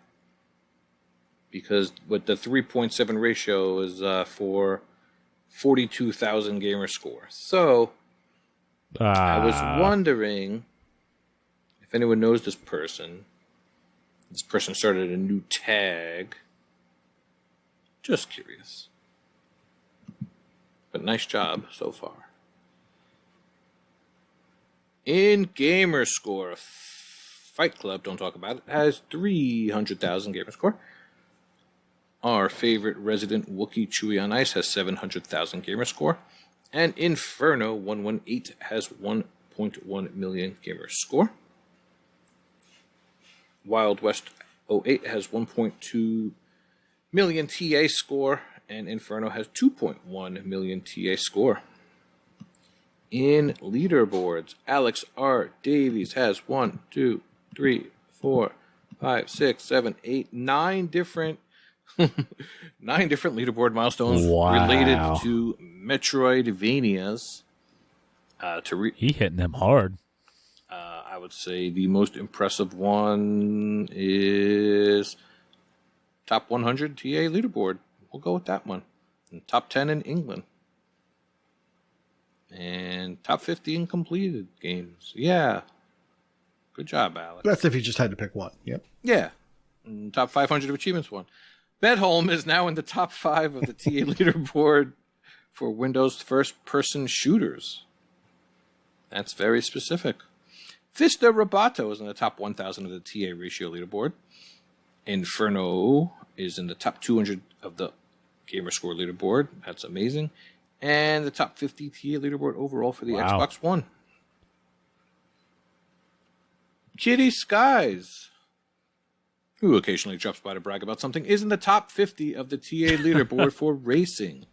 because with the 3.7 ratio is for 42,000 gamer score. So, I was wondering if anyone knows this person. This person started a new tag. Just curious. But nice job so far. In gamer score, Fight Club, don't talk about it, has 300,000 gamer score. Our favorite resident Wookiee Chewie on Ice has 700,000 gamer score. And Inferno 118 has 1.1 million gamer score. Wild West 08 has 1.2 million TA score. And Inferno has 2.1 million TA score. In leaderboards, Alex R. Davies has 1, 2, 3, 4, 5, 6, 7, 8, 9 different 9 different leaderboard milestones related to Metroidvanias. He hitting them hard. I would say the most impressive one is top 100 TA leaderboard. We'll go with that one. And top 10 in England. And top 50 in completed games. Yeah. Good job, Alex. That's if you just had to pick one. Yep. Yeah. And top 500 of achievements one. Bedholm is now in the top 5 of the TA leaderboard for Windows first-person shooters. That's very specific. Vista Roboto is in the top 1,000 of the TA ratio leaderboard. Inferno is in the top 200 of the Gamerscore leaderboard. That's amazing. And the top 50 TA leaderboard overall for the Xbox One. Kitty Skies, who occasionally drops by to brag about something, is in the top 50 of the TA leaderboard for racing.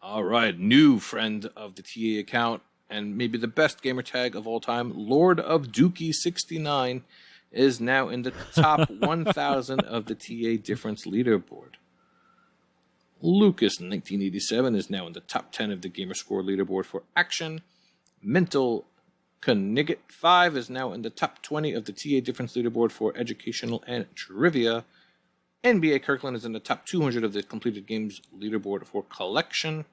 All right, new friend of the TA account, and maybe the best gamer tag of all time, Lord of Dookie 69, is now in the top 1,000 of the TA difference leaderboard. Lucas 1987 is now in the top 10 of the Gamerscore leaderboard for action. Mental Knigget 5 is now in the top 20 of the TA difference leaderboard for educational and trivia. NBA Kirkland is in the top 200 of the completed games leaderboard for collection.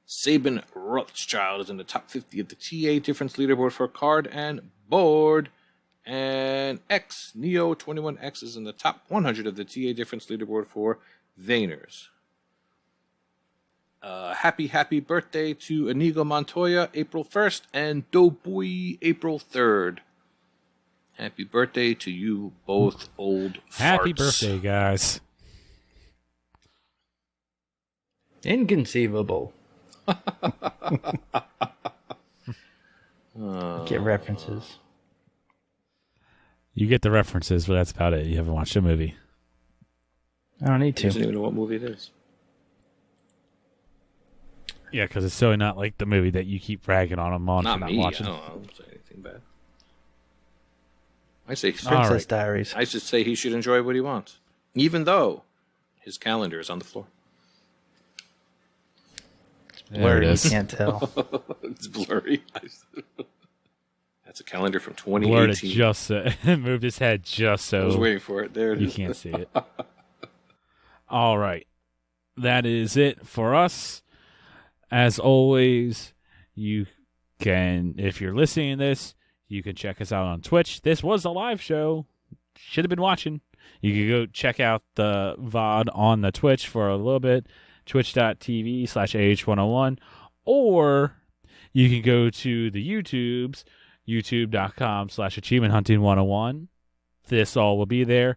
Sabin Rothschild is in the top 50 of the TA difference leaderboard for card and board. And Neo21X is in the top 100 of the TA difference leaderboard for Vayners. Happy birthday to Inigo Montoya, April 1st, and Doughboy, April 3rd. Happy birthday to you both, old Happy farts. birthday, guys. Inconceivable. Get references. You get the references, but that's about it. You haven't watched the movie. I don't need He doesn't to. even know what movie it is. Yeah, because it's so not like the movie that you keep ragging on him on Not for not me. watching. I don't say anything bad. I say Princess right. Diaries. I should say he should enjoy what he wants, even though his calendar is on the floor. Blurry, it you is. can't tell. It's blurry. That's a calendar from Blurred it 2018. just moved his head just I was so waiting for it. There it you is. can't see it. All right. That is it for us. As always, you can, if you're listening to this, you can check us out on Twitch. This was a live show. Should have been watching. You can go check out the VOD on the Twitch for a little bit. Twitch.tv/AH101. Or you can go to the YouTubes, youtube.com/achievementhunting101. This all will be there.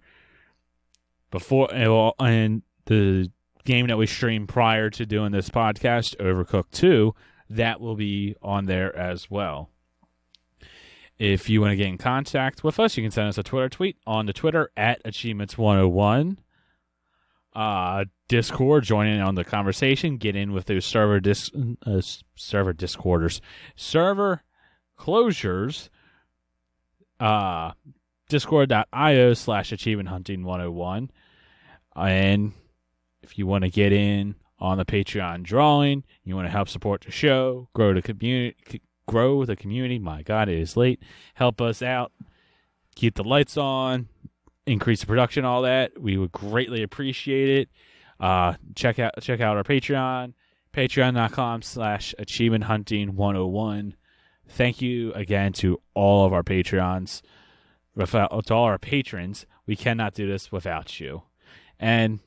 And the game that we streamed prior to doing this podcast, Overcooked 2, that will be on there as well. If you want to get in contact with us, you can send us a Twitter tweet on the Twitter @Achievements101. Discord, join in on the conversation, get in with those server discorders, server closures, discord.io/achievementhunting101. And if you want to get in on the Patreon drawing, you want to help support the show, grow the community. My God, it is late. Help us out. Keep the lights on. Increase the production, all that. We would greatly appreciate it. Check out our Patreon. Patreon.com/achievementhunting101. Thank you again to all of our Patreons. To all our patrons. We cannot do this without you. And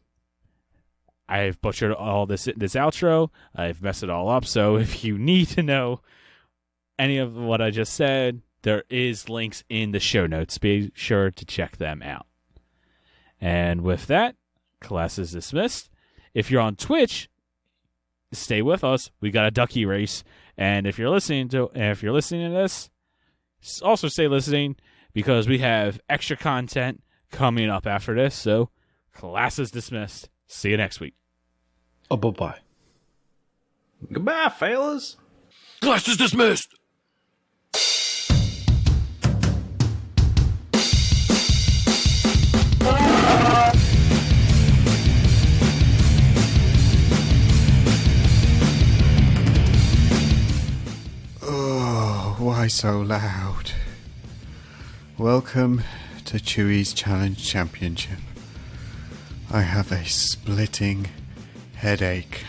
I've butchered all this outro. I've messed it all up. So if you need to know any of what I just said, there is links in the show notes. Be sure to check them out. And with that, class is dismissed. If you're on Twitch, stay with us. We got a ducky race. And if you're listening to this, also stay listening because we have extra content coming up after this. So class is dismissed. See you next week. Oh, bye-bye. Goodbye, fellas. Class is dismissed. Oh, why so loud? Welcome to Chewie's Challenge Championship. I have a splitting headache.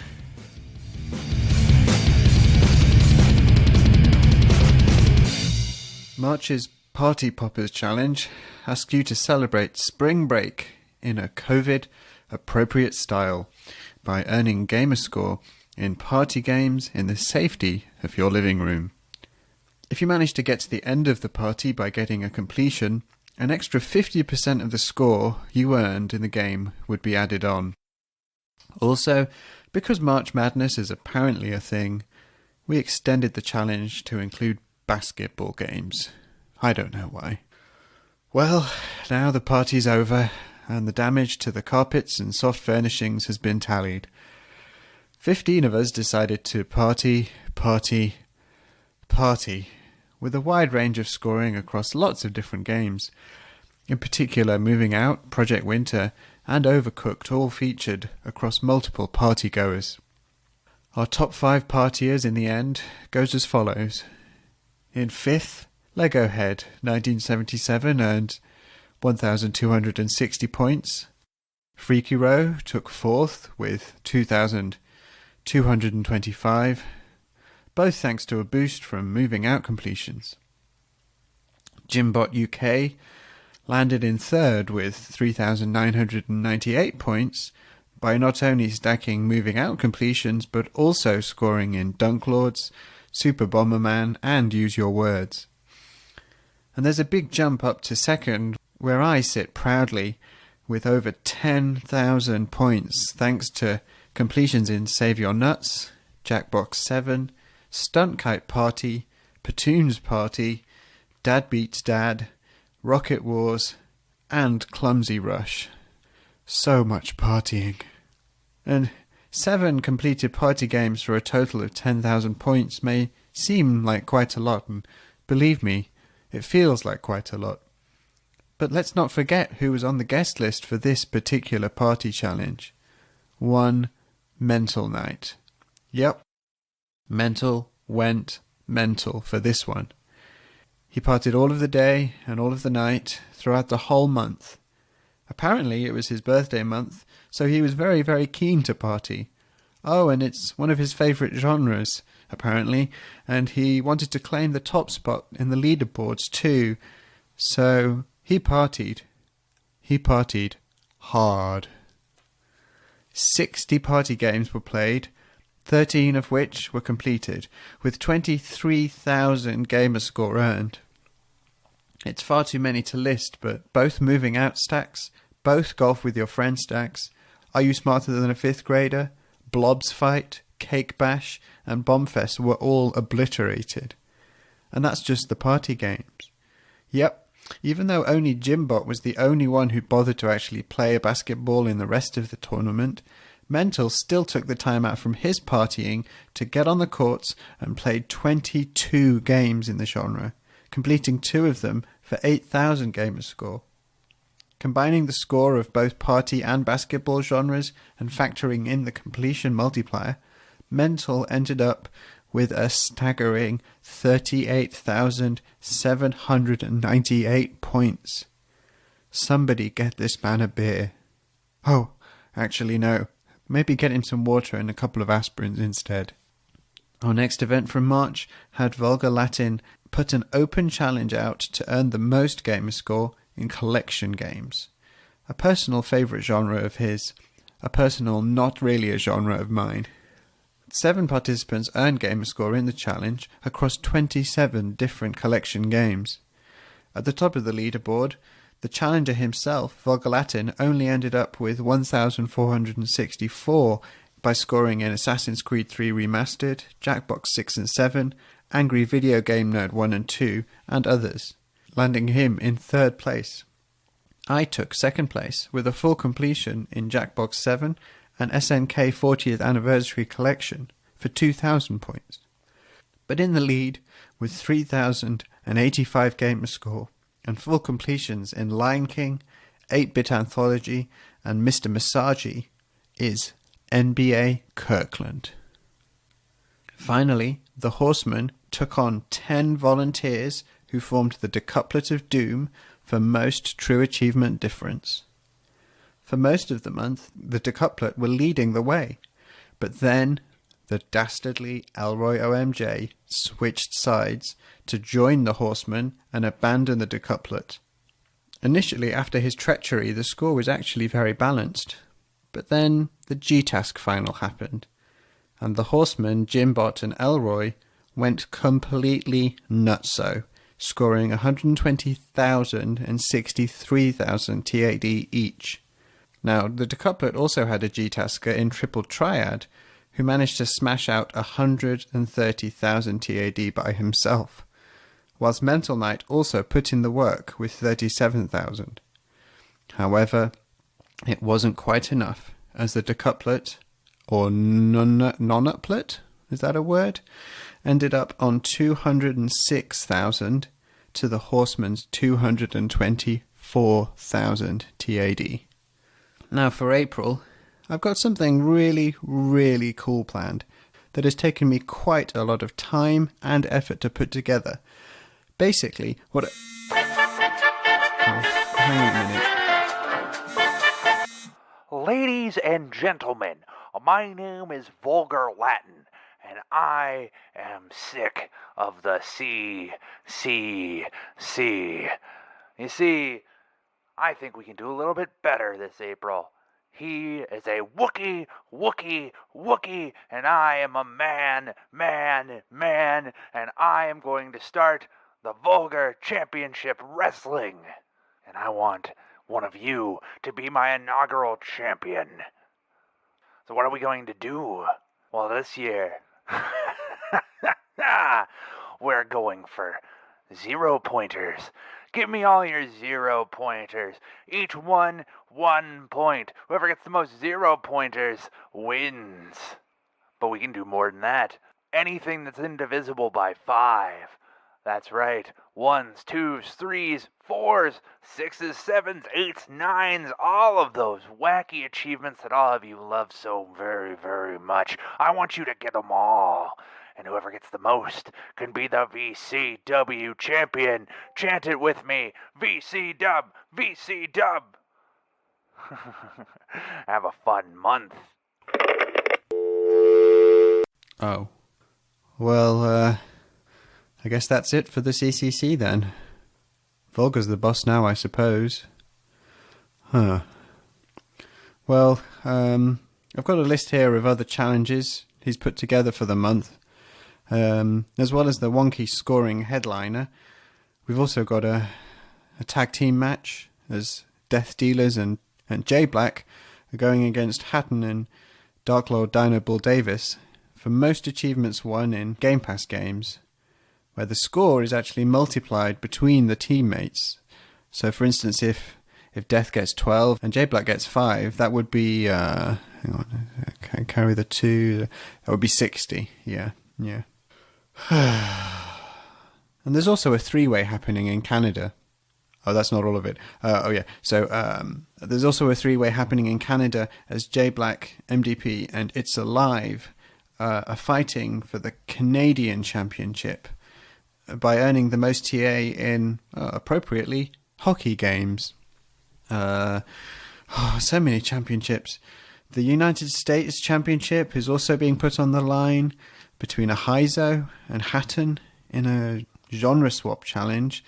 March's Party Poppers Challenge asks you to celebrate spring break in a COVID-appropriate style by earning gamer score in party games in the safety of your living room. If you manage to get to the end of the party by getting a completion, an extra 50% of the score you earned in the game would be added on. Also, because March Madness is apparently a thing, we extended the challenge to include basketball games. I don't know why. Well, now the party's over, and the damage to the carpets and soft furnishings has been tallied. 15 of us decided to party, with a wide range of scoring across lots of different games. In particular, Moving Out, Project Winter, and Overcooked all featured across multiple partygoers. Our top 5 partiers in the end goes as follows. In 5th, Lego Head 1977 earned 1,260 points. Freaky Row took 4th with 2,225, both thanks to a boost from Moving Out completions. Gymbot UK landed in 3rd with 3,998 points by not only stacking Moving Out completions but also scoring in Dunk Lords, Super Bomberman and Use Your Words. And there's a big jump up to 2nd where I sit proudly with over 10,000 points thanks to completions in Save Your Nuts, Jackbox 7, Stunt Kite Party, Platoons Party, Dad Beats Dad, Rocket Wars, and Clumsy Rush. So much partying. And 7 completed party games for a total of 10,000 points may seem like quite a lot, and believe me, it feels like quite a lot. But let's not forget who was on the guest list for this particular party challenge. One Mental Night. Yep. Mental went mental for this one. He partied all of the day and all of the night throughout the whole month. Apparently it was his birthday month, so he was very, very keen to party. Oh, and it's one of his favourite genres, apparently, and he wanted to claim the top spot in the leaderboards too. So he partied. He partied hard. 60 party games were played, 13 of which were completed, with 23,000 gamer score earned. It's far too many to list, but both Moving Out stacks, both Golf with Your Friend stacks, Are You Smarter Than a Fifth Grader, Blobs Fight, Cake Bash, and Bombfest were all obliterated. And that's just the party games. Yep, even though only Gymbot was the only one who bothered to actually play a basketball in the rest of the tournament, Mental still took the time out from his partying to get on the courts and played 22 games in the genre, completing 2 of them for 8,000 gamer score. Combining the score of both party and basketball genres and factoring in the completion multiplier, Mental ended up with a staggering 38,798 points. Somebody get this man a beer. Oh, actually no. Maybe get him some water and a couple of aspirins instead. Our next event from March had Vulgar Latin put an open challenge out to earn the most gamer score in collection games. A personal favourite genre of his, a personal, not really a genre of mine. 7 participants earned gamerscore in the challenge across 27 different collection games. At the top of the leaderboard, the challenger himself, Volgalatin, only ended up with 1,464 by scoring in Assassin's Creed 3 Remastered, Jackbox 6 and 7, Angry Video Game Nerd 1 and 2, and others, landing him in 3rd place. I took 2nd place with a full completion in Jackbox 7 and SNK 40th Anniversary Collection for 2,000 points. But in the lead, with 3,085 gamerscore and full completions in Lion King, 8-Bit Anthology, and Mr. Masagi, is NBA Kirkland. Finally, the Horsemen took on 10 volunteers who formed the Decouplet of Doom for most true achievement difference. For most of the month, the Decouplet were leading the way, but then the dastardly Elroy OMJ switched sides to join the Horsemen and abandon the Decouplet. Initially, after his treachery, the score was actually very balanced, but then the G-Task final happened, and the Horsemen, Jimbot and Elroy went completely nutso, scoring 120,000 and 63,000 TAD each. Now, the Decouplet also had a G-Tasker in Triple Triad, who managed to smash out 130,000 TAD by himself, whilst Mental Knight also put in the work with 37,000. However, it wasn't quite enough, as the Decouplet, or nonuplet, is that a word, ended up on 206,000 to the Horsemen's 224,000 TAD. Now for April, I've got something really, really cool planned that has taken me quite a lot of time and effort to put together. Basically, what... hang on a minute. Ladies and gentlemen, my name is Vulgar Latin, and I am sick of the C. You see, I think we can do a little bit better this April. He is a Wookiee, and I am a man, and I am going to start the Vulgar Championship Wrestling. And I want one of you to be my inaugural champion. So what are we going to do? Well, this year, we're going for 0 pointers. Give me all your 0 pointers. Each one 1 point. Whoever gets the most 0 pointers wins. But we can do more than that. Anything that's indivisible by 5. That's right. 1s, 2s, 3s, 4s, 6s, 7s, 8s, 9s. All of those wacky achievements that all of you love so very, very much. I want you to get them all. And whoever gets the most can be the VCW champion. Chant it with me. VC Dub, VC Dub. Have a fun month. Oh. Well, I guess that's it for the CCC then. Vulgar's the boss now, I suppose. Huh. Well, I've got a list here of other challenges he's put together for the month. As well as the wonky scoring headliner, we've also got a tag team match as Death Dealers and J Black are going against Hatton and Dark Lord Dino Bull Davis for most achievements won in Game Pass games, where the score is actually multiplied between the teammates. So for instance, if Death gets 12 and J Black gets 5, that would be hang on, I carry the 2, that would be 60. Yeah. And there's also a 3-way happening in Canada. Oh, that's not all of it. So there's also a 3-way happening in Canada as J Black, MDP, and It's Alive are fighting for the Canadian Championship by earning the most TA in, appropriately, hockey games. So many championships. The United States Championship is also being put on the line between a Heizo and Hatton in a genre swap challenge,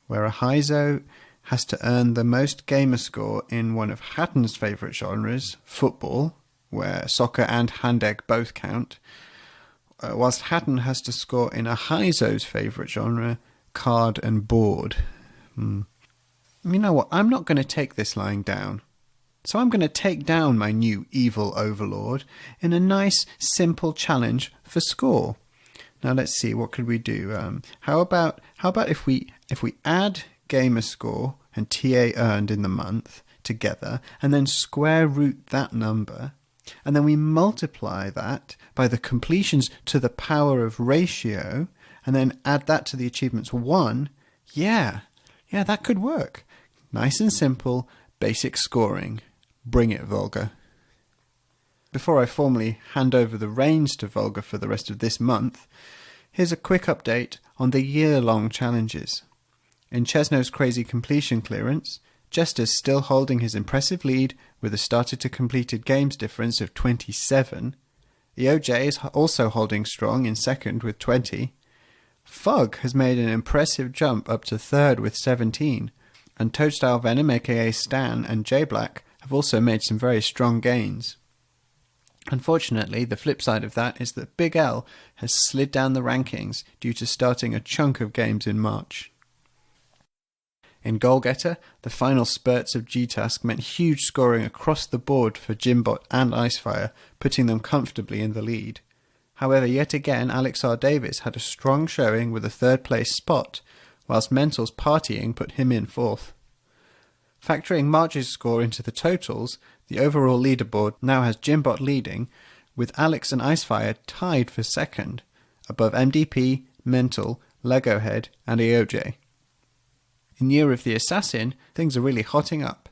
where a Heizo has to earn the most gamer score in one of Hatton's favourite genres, football, where soccer and hand-egg both count, whilst Hatton has to score in a Heizo's favourite genre, card and board. You know what? I'm not going to take this lying down. So I'm going to take down my new evil overlord in a nice, simple challenge for score. Now let's see, what could we do? How about if we add gamer score and TA earned in the month together, and then square root that number, and then we multiply that by the completions to the power of ratio, and then add that to the achievements 1. Yeah, that could work. Nice and simple, basic scoring. Bring it, Volga. Before I formally hand over the reins to Volga for the rest of this month, here's a quick update on the year-long challenges. In Chesno's crazy completion clearance, Jester's still holding his impressive lead with a started to completed games difference of 27. EOJ is also holding strong in second with 20. Fug has made an impressive jump up to third with 17, and Toadstyle Venom aka Stan and J-Black have also made some very strong gains. Unfortunately, the flip side of that is that Big L has slid down the rankings due to starting a chunk of games in March. In Goalgetter, the final spurts of G-Task meant huge scoring across the board for Jimbot and Icefire, putting them comfortably in the lead. However, yet again, Alex R. Davis had a strong showing with a third place spot, whilst Mental's partying put him in fourth. Factoring March's score into the totals, the overall leaderboard now has Jimbot leading, with Alex and Icefire tied for second, above MDP, Mental, Legohead and EOJ. In Year of the Assassin, things are really hotting up.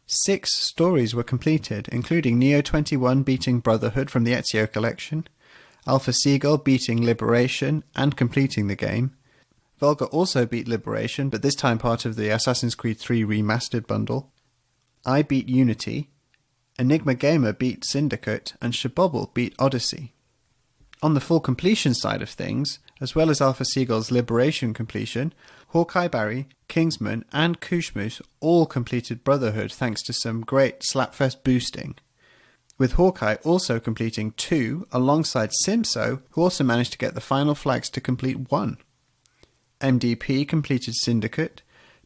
6 stories were completed, including Neo21 beating Brotherhood from the Ezio collection, Alpha Seagull beating Liberation and completing the game. Volga also beat Liberation, but this time part of the Assassin's Creed 3 Remastered bundle. I beat Unity, Enigma Gamer beat Syndicate, and Shabobble beat Odyssey. On the full completion side of things, as well as Alpha Seagull's Liberation completion, Hawkeye Barry, Kingsman, and KooshMoose all completed Brotherhood thanks to some great Slapfest boosting, with Hawkeye also completing 2 alongside Simso, who also managed to get the final flags to complete 1. MDP completed Syndicate,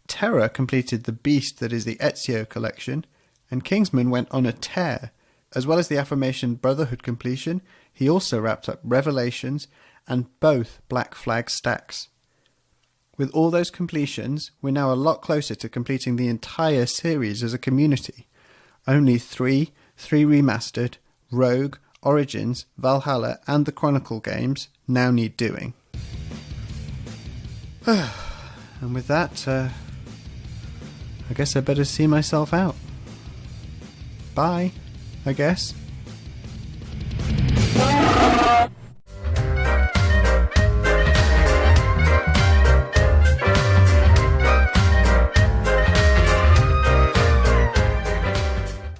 Terra completed the beast that is the Ezio collection, and Kingsman went on a tear. As well as the aforementioned Brotherhood completion, he also wrapped up Revelations and both Black Flag stacks. With all those completions, we're now a lot closer to completing the entire series as a community. Only 3 Remastered, Rogue, Origins, Valhalla and the Chronicle games now need doing. And with that, I guess I better see myself out. Bye, I guess.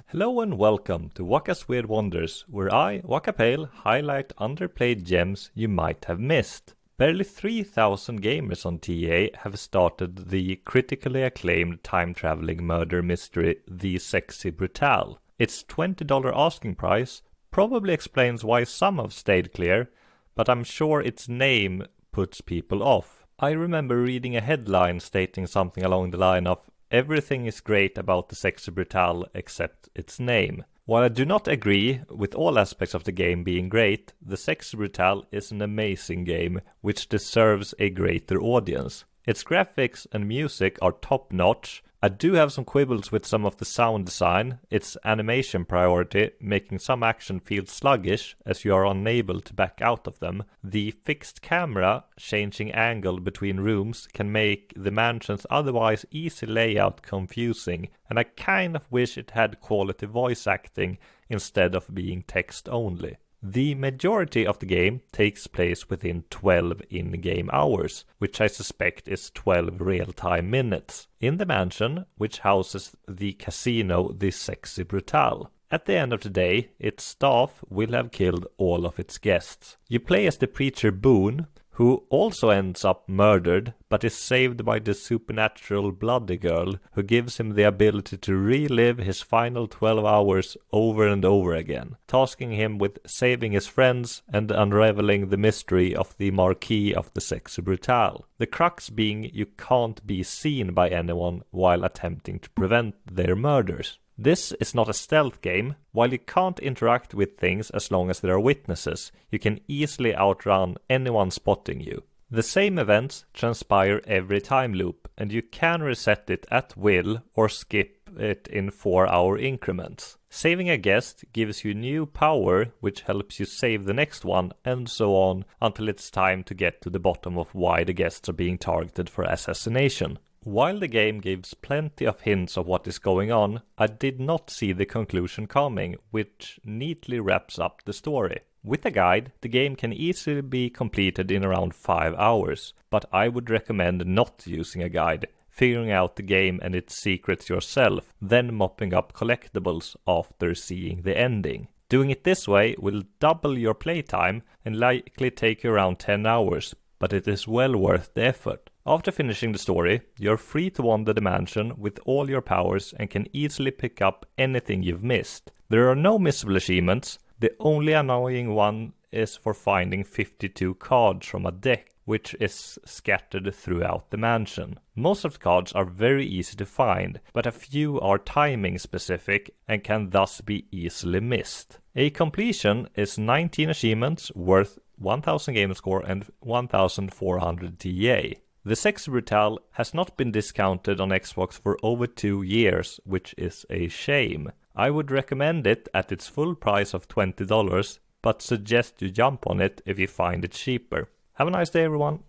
Hello and welcome to Waka's Weird Wonders, where I, Waka Pale, highlight underplayed gems you might have missed. Barely 3,000 gamers on TA have started the critically acclaimed time-traveling murder mystery The Sexy Brutale. Its $20 asking price probably explains why some have stayed clear, but I'm sure its name puts people off. I remember reading a headline stating something along the line of "Everything is great about The Sexy Brutale except its name." While I do not agree with all aspects of the game being great, The Sexy Brutale is an amazing game which deserves a greater audience. Its graphics and music are top-notch. I do have some quibbles with some of the sound design, its animation priority making some action feel sluggish as you are unable to back out of them. The fixed camera changing angle between rooms can make the mansion's otherwise easy layout confusing, and I kind of wish it had quality voice acting instead of being text only. The majority of the game takes place within 12 in-game hours, which I suspect is 12 real-time minutes, in the mansion, which houses the casino The Sexy Brutale. At the end of the day, its staff will have killed all of its guests. You play as the preacher Boone, who also ends up murdered, but is saved by the supernatural Bloody Girl, who gives him the ability to relive his final 12 hours over and over again, tasking him with saving his friends and unraveling the mystery of the Marquis of the Sexy Brutale. The crux being you can't be seen by anyone while attempting to prevent their murders. This is not a stealth game. While you can't interact with things as long as there are witnesses, you can easily outrun anyone spotting you. The same events transpire every time loop, and you can reset it at will or skip it in 4-hour increments. Saving a guest gives you new power, which helps you save the next one, and so on, until it's time to get to the bottom of why the guests are being targeted for assassination. While the game gives plenty of hints of what is going on, I did not see the conclusion coming, which neatly wraps up the story. With a guide, the game can easily be completed in around 5 hours, but I would recommend not using a guide, figuring out the game and its secrets yourself, then mopping up collectibles after seeing the ending. Doing it this way will double your playtime and likely take you around 10 hours, but it is well worth the effort. After finishing the story, you're free to wander the mansion with all your powers and can easily pick up anything you've missed. There are no missable achievements. The only annoying one is for finding 52 cards from a deck, which is scattered throughout the mansion. Most of the cards are very easy to find, but a few are timing specific and can thus be easily missed. A completion is 19 achievements worth 1000 game score and 1400 TA. The Sexy Brutale has not been discounted on Xbox for over 2 years, which is a shame. I would recommend it at its full price of $20, but suggest you jump on it if you find it cheaper. Have a nice day, everyone.